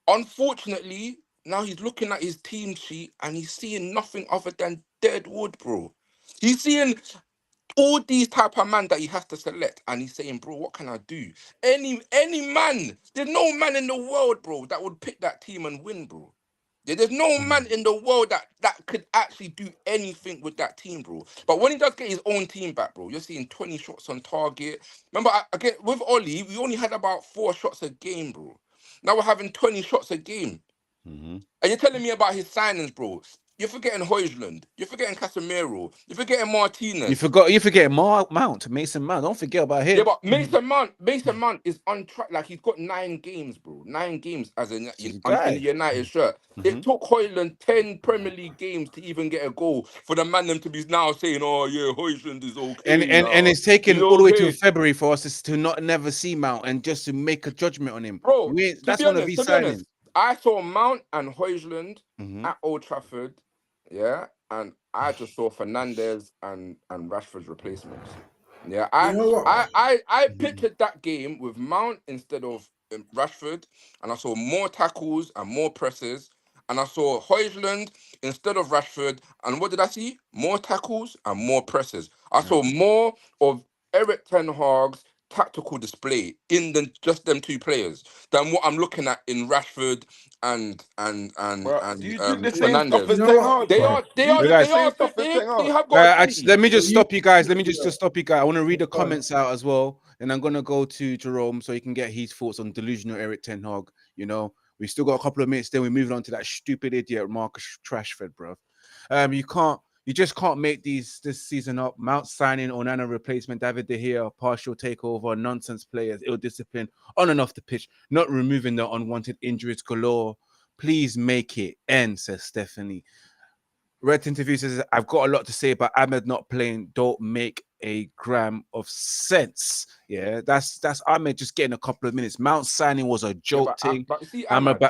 Unfortunately, now he's looking at his team sheet and he's seeing nothing other than dead wood, bro. He's seeing all these type of man that he has to select, and he's saying, bro, what can I do? Any man, there's no man in the world, bro, that would pick that team and win, bro. Yeah, there's no man in the world that could actually do anything with that team, bro. But when he does get his own team back, bro, you're seeing 20 shots on target. Remember, again, with Ollie, we only had about 4 shots a game, bro. Now we're having 20 shots a game. And you're telling me about his signings, bro. You're forgetting Højlund. You're forgetting Casemiro. You're forgetting Martinez. You're forgetting Mason Mount. Don't forget about him. Yeah, but Mason Mount is on track. Like he's got 9 games, bro. 9 games as in the United shirt. It took Højlund 10 Premier League games to even get a goal for the man them to be now saying, "Oh yeah, Højlund is okay." And it's taken all the way to February for us to never see Mount and just to make a judgment on him, bro. That's one of his signings. I saw Mount and Højlund at Old Trafford, yeah, and I just saw Fernandes and Rashford's replacements. Yeah, I pictured that game with Mount instead of Rashford, and I saw more tackles and more presses, and I saw Højlund instead of Rashford, and what did I see? More tackles and more presses. I saw more of Erik ten Hag's tactical display in just them two players than what I'm looking at in Rashford and Bro, do you do the same stuff Fernandes. as You know Ten what? Hag, They bro? are Do you do the same stuff as they Ten Hag? have got Let me just So stop you guys. Let me just stop you guys. I want to read the Go on. comments out as well, and I'm gonna go to Jerome so he can get his thoughts on delusional Erik Ten Hag. You know, we still got a couple of minutes. Then we're moving on to that stupid idiot Marcus Rashford, bro. You just can't make this season up. Mount signing, Onana replacement, David De Gea, partial takeover, nonsense players, ill discipline on and off the pitch, not removing the unwanted injuries galore. Please make it end, says Stephanie. Red interview says, I've got a lot to say about Ahmed not playing. Don't make a gram of sense. Yeah, that's Ahmed just getting a couple of minutes. Mount signing was a joke thing. But you see, Ahmed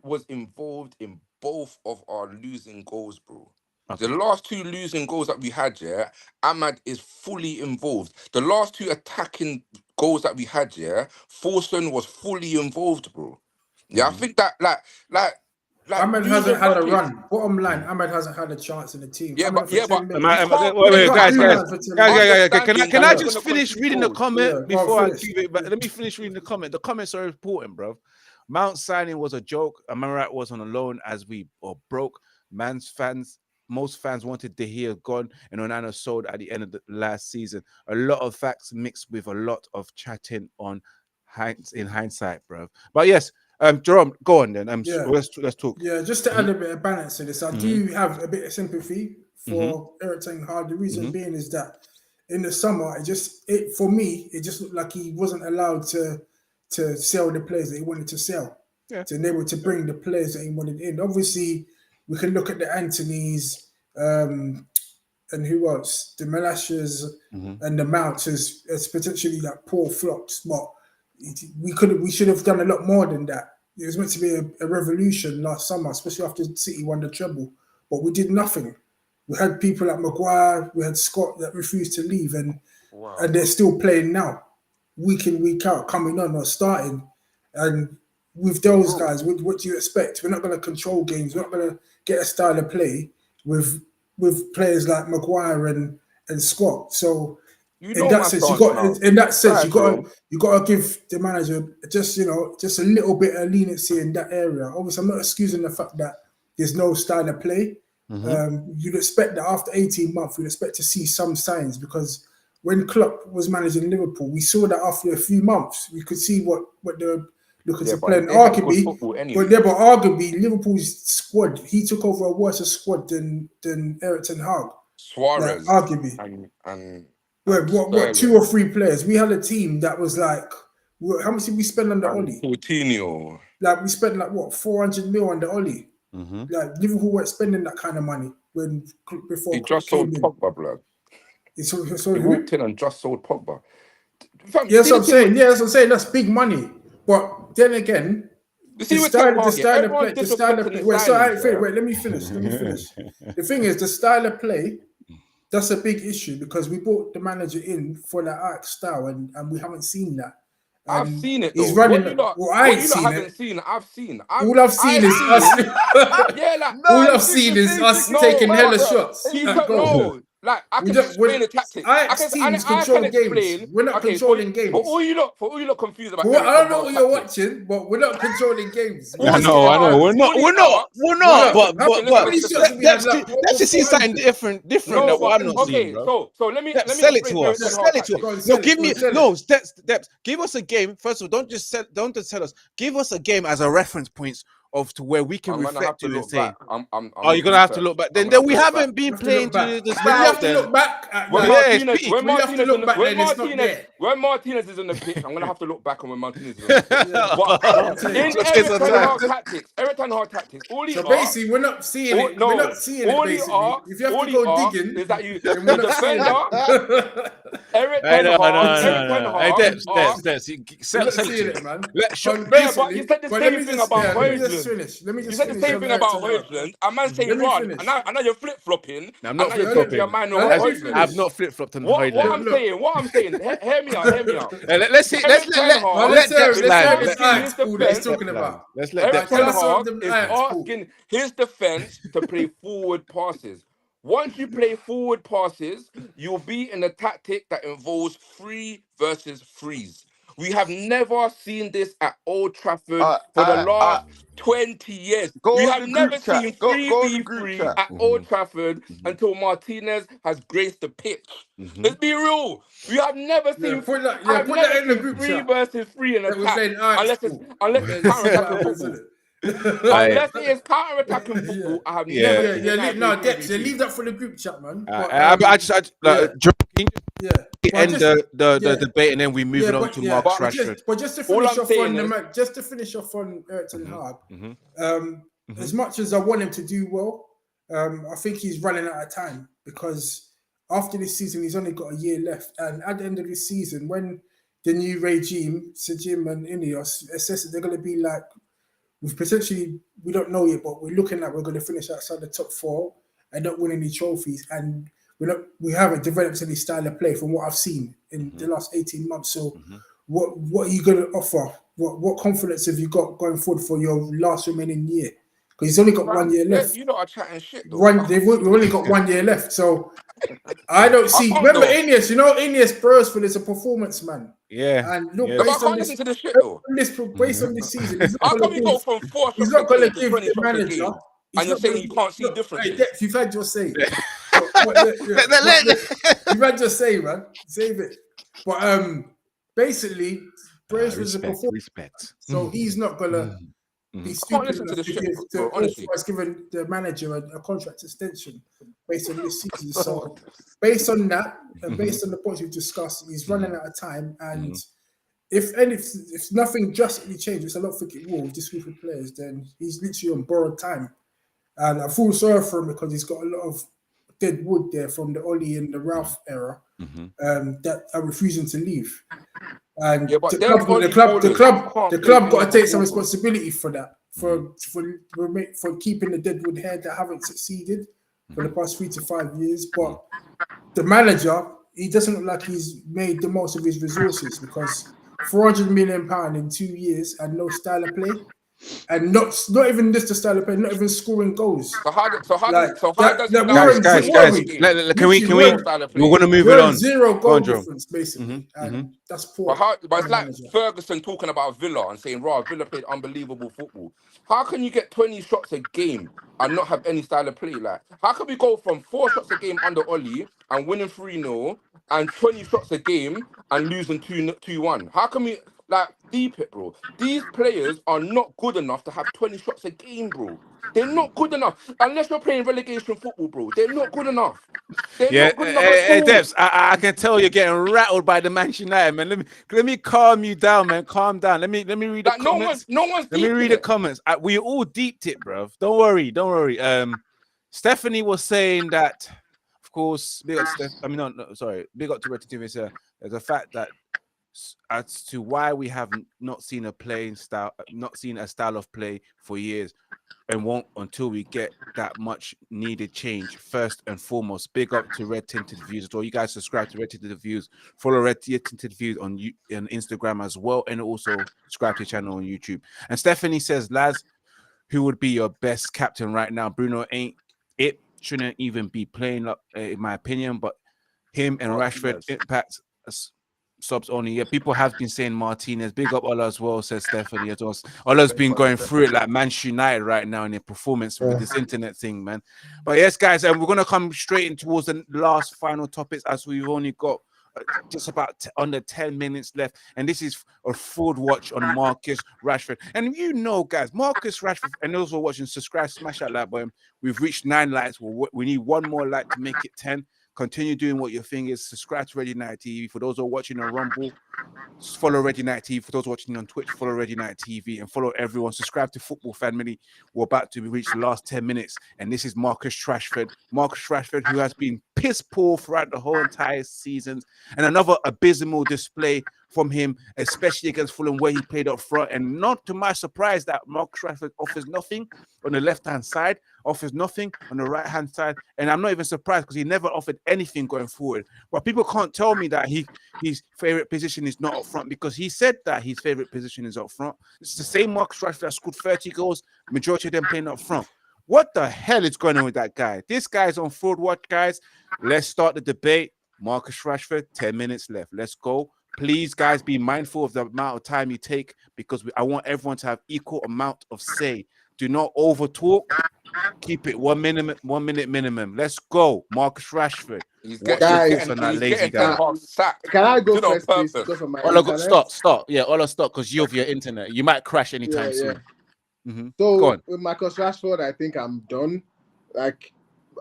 was involved in both of our losing goals, bro. Okay. The last two losing goals that we had, yeah, Ahmad is fully involved. The last two attacking goals that we had, yeah, Forson was fully involved, bro. Yeah, I think that like Ahmed hasn't losing had a buckets- run. Bottom line, Ahmed hasn't had a chance in the team. Yeah, Ahmed but- for yeah, 10 but- minutes. Wait, Not guys. two man for 10 minutes. Can I just Understanding finish reading the goals. comment Yeah, go before on, I finish. give it? But let me finish reading the comment. The comments are important, bro. Mount signing was a joke. Amarat was on a loan as we are broke. Most fans wanted De Gea gone and Onana sold at the end of the last season. A lot of facts mixed with a lot of chatting in hindsight, bro. But yes, Jerome, go on then. Yeah. Let's talk. Yeah, just to add a bit of balance to this, I do have a bit of sympathy for Erik Ten Hag. The reason being is that in the summer, it for me, it just looked like he wasn't allowed to sell the players that he wanted to sell. Yeah. To be able to bring the players that he wanted in. Obviously, we can look at the Antonys and who else? The Melashas and the Mounts as potentially like poor flops, but we should have done a lot more than that. It was meant to be a revolution last summer, especially after City won the treble, but we did nothing. We had people like Maguire, we had Scott that refused to leave, and they're still playing now, week in, week out, coming on or starting. And with those guys, what do you expect? We're not going to control games. We're not going to get a style of play with players like Maguire and Scott. So in that sense, you got to give the manager just a little bit of leniency in that area. Obviously, I'm not excusing the fact that there's no style of play. You'd expect that after 18 months, you'd expect to see some signs, because when Klopp was managing Liverpool, we saw that after a few months, we could see what they're looking to play. And arguably, Liverpool's squad, he took over a worse squad than Erik Ten Hag. Suarez, like, arguably, and what 2 or 3 players? We had a team that was like, how much did we spend on the Oli? Coutinho. Like we spent like what 400 mil on the Oli. Like Liverpool weren't spending that kind of money before He just sold Pogba, blood. He walked in and just sold Pogba. That's what I'm saying. Yeah, that's what I'm saying. That's big money. But then again, the style of play. Wait, let me finish. The thing is, the style of play, that's a big issue, because we brought the manager in for that Ajax style, and we haven't seen that. I've seen it. He's though. running. I ain't seen it. I've seen. All I've seen is us. All I've seen is us taking hella shots. Like I can explain the tactics. Ajax teams control games. We're not controlling games. For all you lot confused about. I don't know what you're watching, but we're not controlling games. I know. We're not. But let's just see something different that I'm not seeing, bro. So let me sell it to us. Sell it to us. No, give me steps. Give us a game. First of all, don't just tell us. Give us a game as a reference point to where we can reflect to and say, you're gonna have to look back. Then we haven't been playing to the style. You have to look back. When Martinez is on the pitch, I'm gonna have to look back on when Martinez is on the pitch. In Erik Ten Hag tactics, basically we're not seeing it. We're not seeing it. Basically, if you have to go digging, is that you the defender? Erik Ten Hag. Sell it, man. But you said the same thing about Højlund. You said the same thing about Højlund. A man saying run, and now you're flip-flopping. I'm not flip-flopping. I've not flip-flopped on Højlund. What I'm saying, hear me out. Let's let Erik Ten Hag is asking his defense to play forward passes. Once you play forward passes, you'll be in a tactic that involves 3 versus 3s. We have never seen this at Old Trafford for the last 20 years. Go We on have the never group chat. seen Go on the group 3v3 chat. at Old Trafford until Martinez has graced the pitch. Let's be real. We have never seen. Put that. I Yeah, have put never that in the seen group 3 chat. versus 3 in That was attack saying, all right, unless it's Let's see what counter-attacking happens, football. isn't it? Unless it is counter-attacking Yeah. football, I have Yeah. never Yeah, seen yeah, a guy play no, Dex, 3v3. leave that for the group chat, man. I just yeah, yeah. But end the yeah, debate and then we move it on but to yeah, Marcus But Rashford. but just to all finish I'm off saying on is, just to finish off on Ten Hag, Mhm. as much as I want him to do well, I think he's running out of time because after this season he's only got a year left, and at the end of this season, when the new regime, Sejim and Ineos, assess that they're going to be like, we've potentially, we don't know yet, but we're looking like we're going to finish outside the top 4 and not win any trophies, and we haven't developed any style of play from what I've seen in the last 18 months. So what are you going to offer? What confidence have you got going forward for your last remaining year? Because he's only got 1 year left. you lot are chatting shit though. We've only got 1 year left. So I don't see. can't Remember though. Ineos, Ineos Beresford is a performance man. Yeah. And look, Yeah. But I based on can't this, listen to this shit though. based on this season, he's How not can going we to go give. from 4 He's shots a not going game to to give 20 the shots a manager. game? He's And you're not saying going you to. can't see Look, hey, differences? Dex, you've had your say. You've had your say, man. Save it. But basically, Beresford's a performance. Respect. So he's not gonna be I can't stupid listen to enough this to shit, give bro, honestly. authorize giving the manager a contract extension based on this season. So based on that and based on the points we've discussed, he's running out of time. And if nothing drastically changes, I don't think it will with this group of players, then he's literally on borrowed time. And I feel sorry for him because he's got a lot of dead wood there from the Ollie and the Ralph era that are refusing to leave. And Yeah, but the them Ollie ballers can't play club got to any take some ball, bro. responsibility for that, for keeping the deadwood hair that haven't succeeded for the past 3 to 5 years. But the manager, he doesn't look like he's made the most of his resources because £400 million in 2 years and no style of play, and not even just the style of play, not even scoring goals. So how does he That now we're get 20 shots Guys, a game? can we No style of we're play. gonna move we're it on on. 0 Go goal on, Joe. difference basically, and that's poor. But it's like manager. Ferguson talking about Villa and saying, "Raw, Villa played unbelievable football." How can you get 20 shots a game and not have any style of play? Like, how can we go from 4 shots a game under Ollie and winning 3-0 and 20 shots a game and losing 2-1? How can we deep it, bro? These players are not good enough to have 20 shots a game, bro. They're not good enough unless you're playing relegation football, bro. They're not good enough. They're Yeah, not good enough at all. Debs, I can tell you're getting rattled by the Manchester United, man. Let me calm you down, man. Calm down. Let me read the comments. No one's Let me read the comments. We all deeped it, bro. Don't worry. Stephanie was saying that, of course, big up to Steph. I mean, no, sorry, big up to Red TV. There's a fact that as to why we have not seen a playing style, not seen a style of play for years, and won't until we get that much needed change. First and foremost, big up to Red Tinted Views. So you guys subscribe to Red Tinted Views, follow Red Tinted Views on Instagram as well, and also subscribe to the channel on YouTube. And Stephanie says, lads, who would be your best captain right now? Bruno ain't it, shouldn't even be playing up, in my opinion, but him and Rashford impact subs only. Yeah, people have been saying Martinez. Big up Ola as well, says Stephanie as well. Ola's been going through it like Manchester United right now in their performance with this internet thing, man. But yes, guys, and we're gonna come straight in towards the last final topics as we've only got just about under 10 minutes left, and this is a forward watch on Marcus Rashford. And guys, Marcus Rashford, and those who are watching, subscribe, smash that like button. We've reached 9 likes. We need 1 more like to make it 10. Continue doing what your thing is. Subscribe to Red United TV. For those who are watching on Rumble, follow Red United TV. For those watching on Twitch, follow Red United TV, and follow everyone. Subscribe to Football Family. We're about to reach the last 10 minutes, and this is Marcus Rashford. Marcus Rashford, who has been piss poor throughout the whole entire season, and another abysmal display from him, especially against Fulham, where he played up front. And not to my surprise that Marcus Rashford offers nothing on the left-hand side, offers nothing on the right-hand side. And I'm not even surprised because he never offered anything going forward. But people can't tell me that his favorite position is not up front, because he said that his favorite position is up front. It's the same Marcus Rashford that scored 30 goals, majority of them playing up front. What the hell is going on with that guy? This guy's on fraud watch, guys. Let's start the debate. Marcus Rashford, 10 minutes left. Let's go. Please, guys, be mindful of the amount of time you take because I want everyone to have equal amount of say. Do not over talk. Keep it 1 minute minimum. Let's go. Marcus Rashford. What's your thoughts on that lazy Ten guy? Hag sacked. Can I go Did on first, please? purpose. Because of my Ola, internet. stop. Yeah, Ola, stop because you have your internet. You might crash anytime Yeah. soon. Go So on. with Marcus Rashford, I think I'm done. Like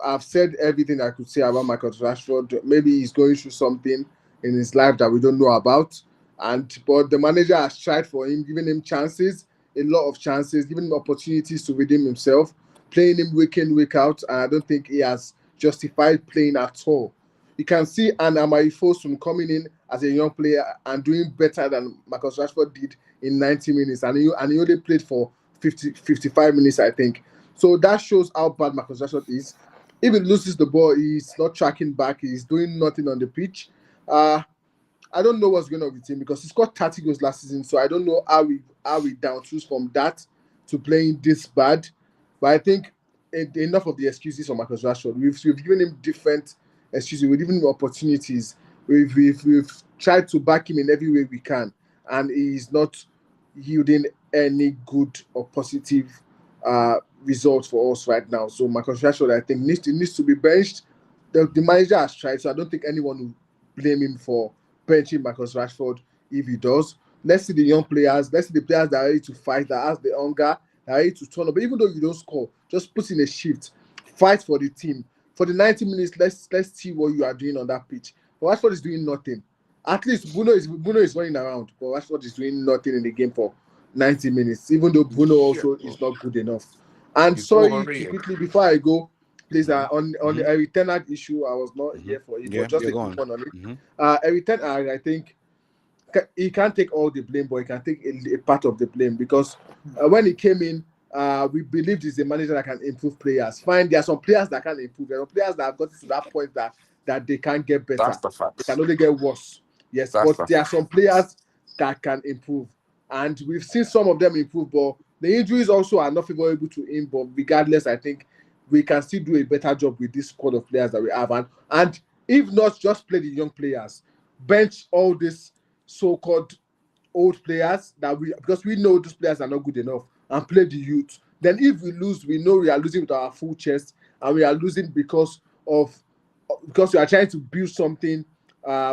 I've said everything I could say about Marcus Rashford. Maybe he's going through something in his life that we don't know about. But the manager has tried for him, giving him chances, a lot of chances, giving him opportunities to redeem himself, playing him week in, week out, and I don't think he has justified playing at all. You can see an Amari Fosun coming in as a young player and doing better than Marcus Rashford did in 90 minutes, and he only played for 55 minutes, I think. So that shows how bad Marcus Rashford is. If he loses the ball, he's not tracking back. He's doing nothing on the pitch. I don't know what's going on with him because he scored 30 goals last season. So I don't know how we down tools from that to playing this bad. But I think enough of the excuses for Marcus Rashford. We've given him different excuses. We've given him opportunities. We've tried to back him in every way we can, and he's not yielding any good or positive results for us right now. So Marcus Rashford, I think, needs to be benched. The manager has tried, so I don't think anyone will blame him for benching Marcus Rashford if he does. Let's see the young players. Let's see the players that are ready to fight, that has the hunger, that are ready to turn up. But even though you don't score, just put in a shift, fight for the team. For the 90 minutes, let's see what you are doing on that pitch. But Rashford is doing nothing. At least Bruno is running around, but Rashford is doing nothing in the game for 90 minutes, even though Bruno also is not good enough. And He's sorry to overrated. quickly before I go, please, on the Eric Ten Hag issue, I was not here for it, but just a quick one on it. Eric Ten Hag, I think he can't take all the blame, but he can take a part of the blame because when he came in, we believed he's a manager that can improve players. Fine, there are some players that can improve. There are players that have gotten to that point that they can't get better. That's the facts. They can only get worse. Yes, That's but there are some players that can improve. And we've seen some of them improve, but the injuries also are not favorable to him. But regardless, I think we can still do a better job with this squad of players that we have. And if not, just play the young players. Bench all these so-called old players because we know those players are not good enough, and play the youth. Then if we lose, we know we are losing with our full chest, and we are losing because we are trying to build something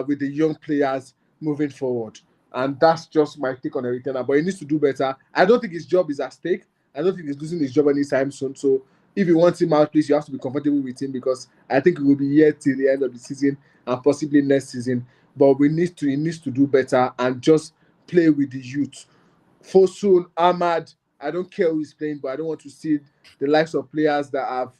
with the young players moving forward. And that's just my take on Eric Ten Hag. But he needs to do better. I don't think his job is at stake. I don't think he's losing his job anytime soon. So if you want him out, please, you have to be comfortable with him because I think he will be here till the end of the season and possibly next season. But he needs to do better and just play with the youth. Fosun, Ahmad, I don't care who he's playing, but I don't want to see the likes of players that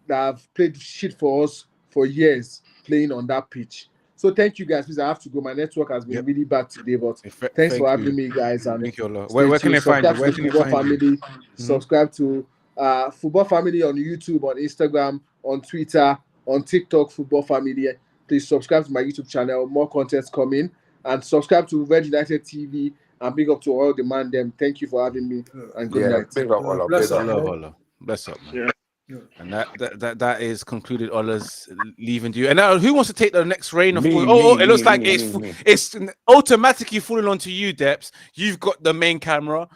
have played shit for us for years playing on that pitch. So thank you guys. Please, I have to go. My network has been really bad today, but thanks for having me, guys. And thank you, Allah. Where can they find you? Where can they Football find Family. Subscribe to Football Family on YouTube, on Instagram, on Twitter, on TikTok. Football Family. Please subscribe to my YouTube channel. More contents coming, and subscribe to Red United TV. And big up to all the man them. Thank you for having me. And good night. Big up, Allah. Bless Big up, up. bro. Bless up, man. Yeah. And that is concluded. Ola's leaving you. And now, who wants to take the next reign of? Me, it looks like me. it's automatically falling onto you, Deps. You've got the main camera.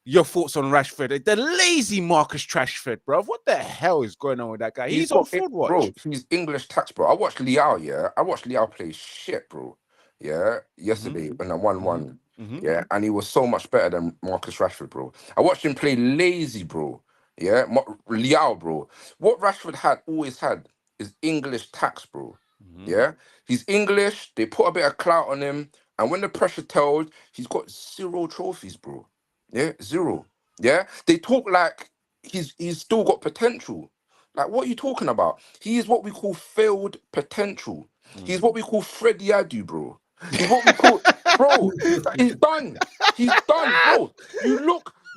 Your thoughts on Rashford? The lazy Marcus Rashford, bro. What the hell is going on with that guy? He's on fraud watch, bro. He's English tax, bro. I watched Liao. Yeah, I watched Liao play shit, bro. Yeah, yesterday when I won. Yeah, and he was so much better than Marcus Rashford, bro. I watched him play lazy, bro. Yeah, Liao, bro. What Rashford always had is English tax, bro. Yeah, he's English. They put a bit of clout on him, and when the pressure tells, he's got 0 trophies, bro. Yeah, 0. Yeah, they talk like he's still got potential. Like, what are you talking about? He is what we call failed potential. He's what we call Freddie Adu, bro. He's what we call, bro. He's done. He's done, bro.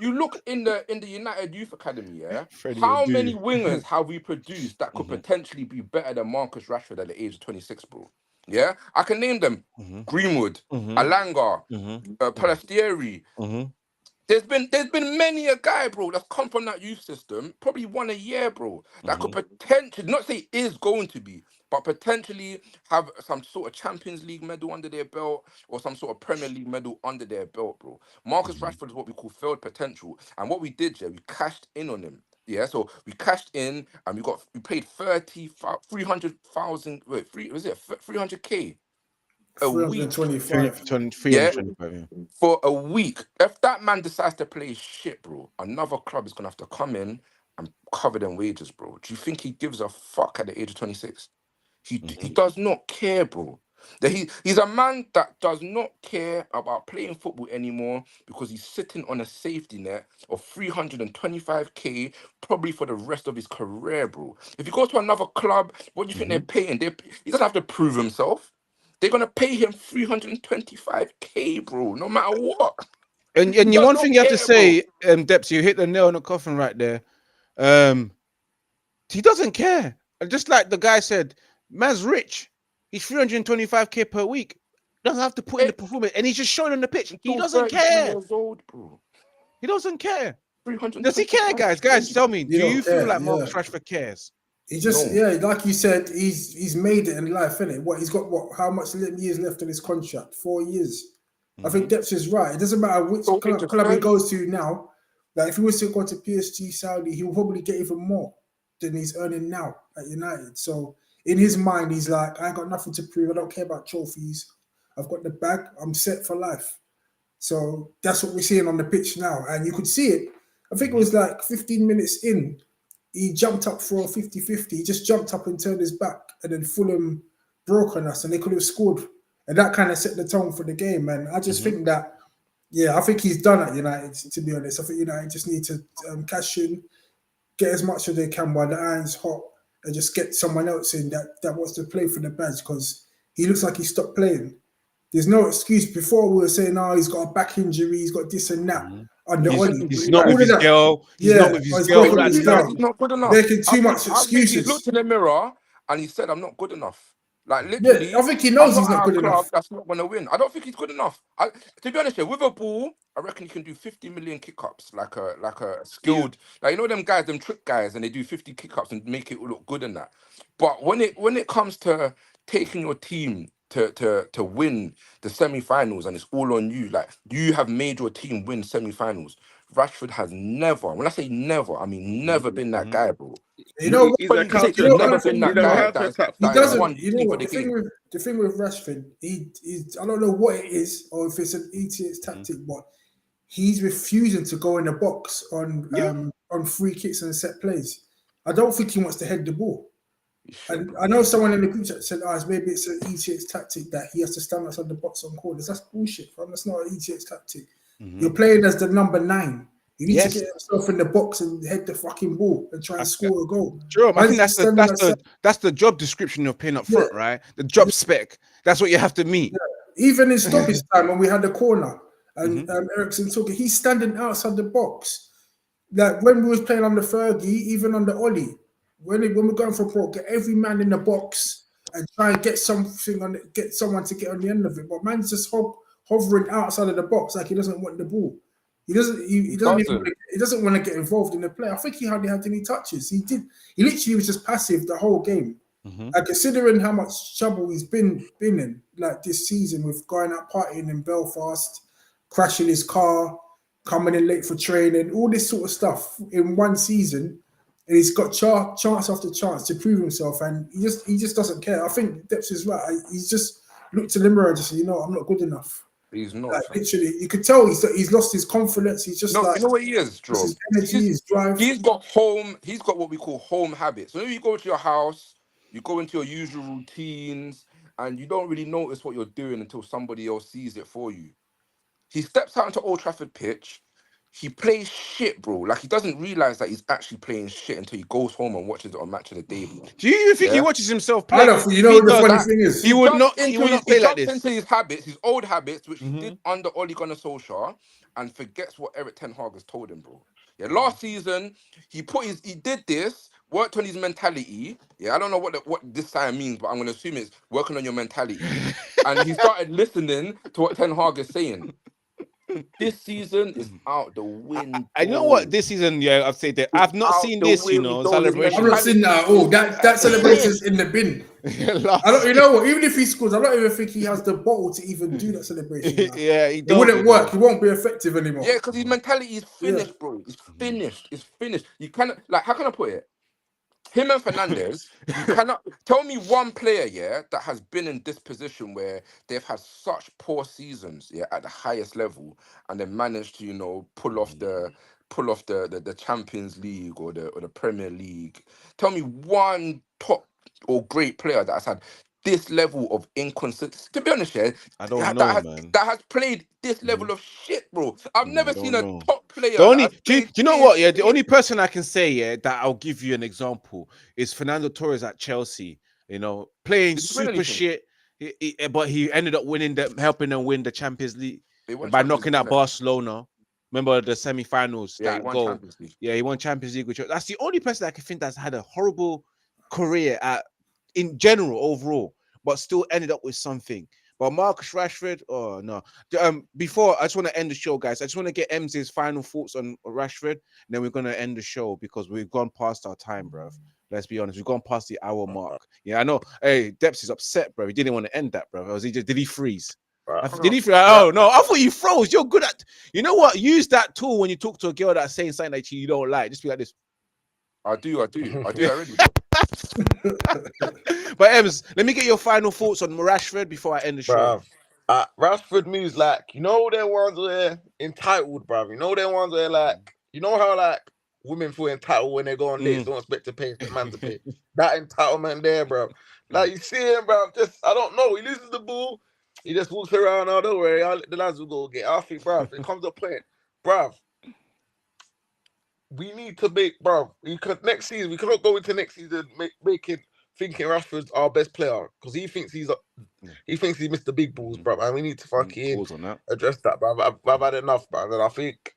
You look in the United Youth Academy, yeah. How many wingers have we produced that could potentially be better than Marcus Rashford at the age of 26, bro? Yeah, I can name them: Greenwood, Alanga, Palastieri. There's been many a guy, bro, that's come from that youth system, probably won a year, bro, that could potentially, not say is going to be, but potentially have some sort of Champions League medal under their belt or some sort of Premier League medal under their belt, bro. Marcus Rashford is what we call failed potential. And what we did, yeah, we cashed in on him. Yeah, so we cashed in and we paid 300,000, wait, was it 300K a week? 325. 325, yeah. For a week. If that man decides to play shit, bro, another club is gonna have to come in and cover them wages, bro. Do you think he gives a fuck at the age of 26? He does not care, bro. That he's a man that does not care about playing football anymore because he's sitting on a safety net of 325K probably for the rest of his career, bro. If he goes to another club, what do you think they're paying? He doesn't have to prove himself. They're gonna pay him 325K, bro, no matter what. And He does one not thing you have to care, say, Deps, you hit the nail on the coffin right there. He doesn't care. And just like the guy said, man's rich. He's 325K per week. Doesn't have to put in the performance, and he's just showing on the pitch. He doesn't care. Years old, bro. He doesn't care. 325K. Does he care, guys? Guys, tell me. He Do you don't feel care, like yeah. Marcus Rashford cares? He just, No. yeah, like you said, he's made it in life, innit? What he's got, how much years left on his contract? 4 years. I think Depps is right. It doesn't matter which So club he interesting. goes to now. Like if he was to go to PSG, Saudi, he will probably get even more than he's earning now at United. So in his mind, he's like, I ain't got nothing to prove. I don't care about trophies. I've got the bag. I'm set for life. So that's what we're seeing on the pitch now. And you could see it. I think it was like 15 minutes in, he jumped up for a 50-50. He just jumped up and turned his back, and then Fulham broke on us and they could have scored. And that kind of set the tone for the game. And I just think that, yeah, I think he's done at United, to be honest. I think United just need to cash in, get as much as they can while the iron's hot, and just get someone else in that wants to play for the badge, because he looks like he stopped playing. There's no excuse. Before we were saying, oh, he's got a back injury, he's got this and that. He's not with his girl. He's not with his girl. He's not good enough. Making too much I think he excuses. looked in the mirror and he said, I'm not good enough. Like literally, Yeah, I think he knows I'm he's not at good a club enough. that's not gonna win. I don't think he's good enough. To be honest, with a ball, I reckon he can do 50 million kick-ups, like a skilled, like you know them guys, them trick guys, and they do 50 kick-ups and make it look good and that. But when it comes to taking your team to win the semi-finals and it's all on you, like you have made your team win semi-finals. Rashford has never, when I say never, I mean never been that guy, bro. You know, he's a He's counter never attack. been that He's a guy counter attack. he that doesn't. won You know for what? the game. The thing with Rashford, he's I don't know what it is, or if it's an ETS tactic, but he's refusing to go in the box on free kicks and set plays. I don't think he wants to head the ball. And I know someone in the group chat said, maybe it's an ETX tactic that he has to stand outside the box on corners. That's bullshit, fam. That's not an ETX tactic. You're playing as the number 9. You need to get yourself in the box and head the fucking ball and try and score a goal. Sure, I think that's the job description you're playing up front, right? The job spec. That's what you have to meet. Yeah. Even in stoppage time when we had the corner and Ericsson took it, he's standing outside the box. Like when we was playing on the Fergie, even on the Ollie, when we're going for a ball, get every man in the box and try and get something on it, get someone to get on the end of it. But man's just hovering outside of the box like he doesn't want the ball. He doesn't want to get involved in the play. I think he hardly had any touches. He literally was just passive the whole game. And considering how much trouble he's been in, like this season, with going out partying in Belfast, crashing his car, coming in late for training, all this sort of stuff in one season, and he's got chance after chance to prove himself, and he just doesn't care. I think Depps is right. He's just looked in the mirror and just said, I'm not good enough. He's not. Like, literally, you could tell he's lost his confidence. He's just you know what he is, Joe? His energy, his drive. He's got what we call home habits. When you go to your house, you go into your usual routines, and you don't really notice what you're doing until somebody else sees it for you. He steps out into Old Trafford pitch. He plays shit, bro. Like, he doesn't realize that he's actually playing shit until he goes home and watches it on Match of the Day, bro. Do you think he watches himself play? I don't. You know what the funny thing is? He would not play like this. Into his habits, his old habits, which he did under Ole Gunnar Solskjaer, and forgets what Erik ten Hag has told him, bro. Yeah, last season he did this, worked on his mentality. Yeah, I don't know what this sign means, but I'm gonna assume it's working on your mentality. And he started listening to what Ten Hag is saying. This season is out the window. I know what this season, yeah, I've said that I've not seen this, you know, celebration. I've not seen that at all. That celebration's in the bin. I don't. You know what? Even if he scores, I don't even think he has the bottle to even do that celebration. Now. Yeah, it wouldn't work. He won't be effective anymore. Yeah, because his mentality is finished, bro. It's finished. It's finished. You cannot, like, how can I put it? Him and Fernandez, you cannot tell me one player, yeah, that has been in this position where they've had such poor seasons, yeah, at the highest level, and they managed to, you know, pull off the Champions League or the Premier League. Tell me one top or great player that has had this level of inconsistency. To be honest, yeah, I don't know, man. That has played this level of shit, bro. I've never seen a top player. The only, do you know what? Yeah, the only person I can say, yeah, that I'll give you an example is Fernando Torres at Chelsea. You know, playing super shit, but he ended up winning them, helping them win the Champions League by knocking out Barcelona. Remember the semi-finals? Yeah, that goal. Yeah, he won Champions League. That's the only person I can think that's had a horrible career in general, overall, but still ended up with something. But Marcus Rashford, oh no. Before, I just want to end the show, guys. I just want to get Ems's final thoughts on Rashford, and then we're going to end the show because we've gone past our time, bro. Let's be honest. We've gone past the hour mark. Yeah, I know. Hey, Depps is upset, bro. He didn't want to end that, bro. Did he freeze? Did he freeze? Oh, no. I thought you froze. You're good at... You know what? Use that tool when you talk to a girl that's saying something that you don't like. Just be like this. I do already. But Ems, let me get your final thoughts on Rashford before I end the show. Rashford moves like, you know, them ones where entitled, bruv. You know, them ones where like, you know how like women feel entitled when they go on dates, don't expect to pay, expect man to pay. That entitlement there, bro. Like you see him, bro. Just I don't know. He loses the ball, he just walks around. Oh, don't worry, the lads will go get. I think, bruv, it comes to play, bruv. We need to make, bro. Next season, we cannot go into next season thinking Rashford's our best player because he thinks he missed the big balls, bro. And we need to fucking address that, bro. I've had enough, bro. And I think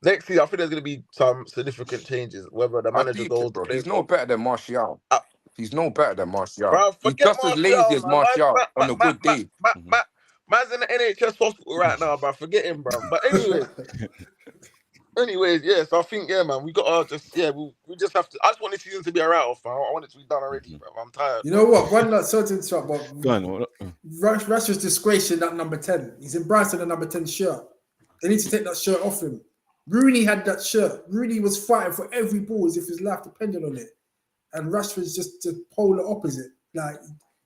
next season, there's going to be some significant changes. Whether the manager goes, bro. He's no better than Martial. He's no better than Martial. Bro, He's just as lazy as Martial on a good day. Man's in the NHS hospital right now, bro. Forget him, bro. But anyways, yes, I think, yeah, man, we got to just, we just have to. I just want this season to be a write-off, man. I want it to be done already, bro. I'm tired. You know what? One not certain shot, but Rashford's disgrace in that number 10. He's embarrassing the number 10 shirt. They need to take that shirt off him. Rooney had that shirt. Rooney was fighting for every ball as if his life depended on it. And Rashford's just the polar opposite. Like,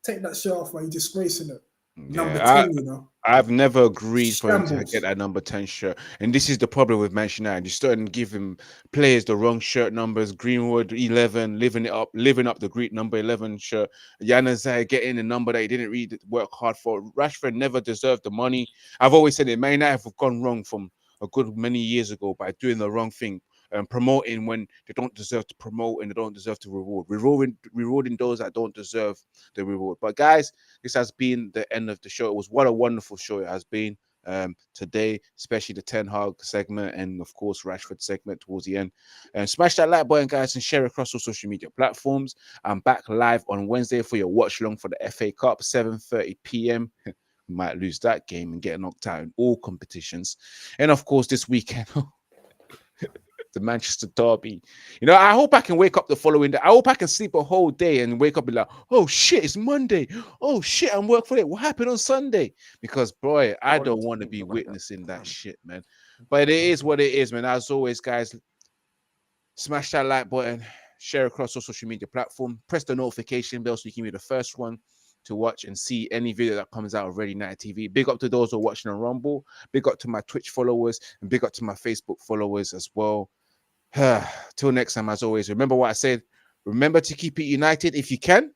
take that shirt off, man. You're disgracing it. Number 10, you know. I've never agreed for him to get that number 10 shirt. And this is the problem with Manchester United. You're starting to give him players the wrong shirt numbers. Greenwood, 11, living up the Greek number 11 shirt. Januzaj getting the number that he didn't really work hard for. Rashford never deserved the money. I've always said it. Man United have gone wrong from a good many years ago by doing the wrong thing. Promoting when they don't deserve to promote and they don't deserve to reward. Rewarding those that don't deserve the reward. But guys, this has been the end of the show. What a wonderful show it has been today, especially the Ten Hag segment and of course Rashford segment towards the end. And smash that like button, guys, and share across all social media platforms. I'm back live on Wednesday for your watch along for the FA Cup, 7:30 p.m. We might lose that game and get knocked out in all competitions. And of course, this weekend. The Manchester derby. You know, I hope I can wake up the following day. I hope I can sleep a whole day and wake up and be like, oh shit, it's Monday. Oh shit, I'm working for it. What happened on Sunday? Because boy, I don't want to be witnessing that shit, man. But it is what it is, man. As always, guys, smash that like button, share across all social media platform, press the notification bell so you can be the first one to watch and see any video that comes out of Red United TV. Big up to those who are watching on Rumble. Big up to my Twitch followers and big up to my Facebook followers as well. Till next time, as always, remember what I said. Remember to keep it united if you can,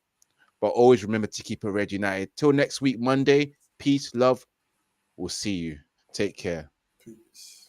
but always remember to keep it Red United. Till next week, Monday. Peace, love. We'll see you. Take care. Peace.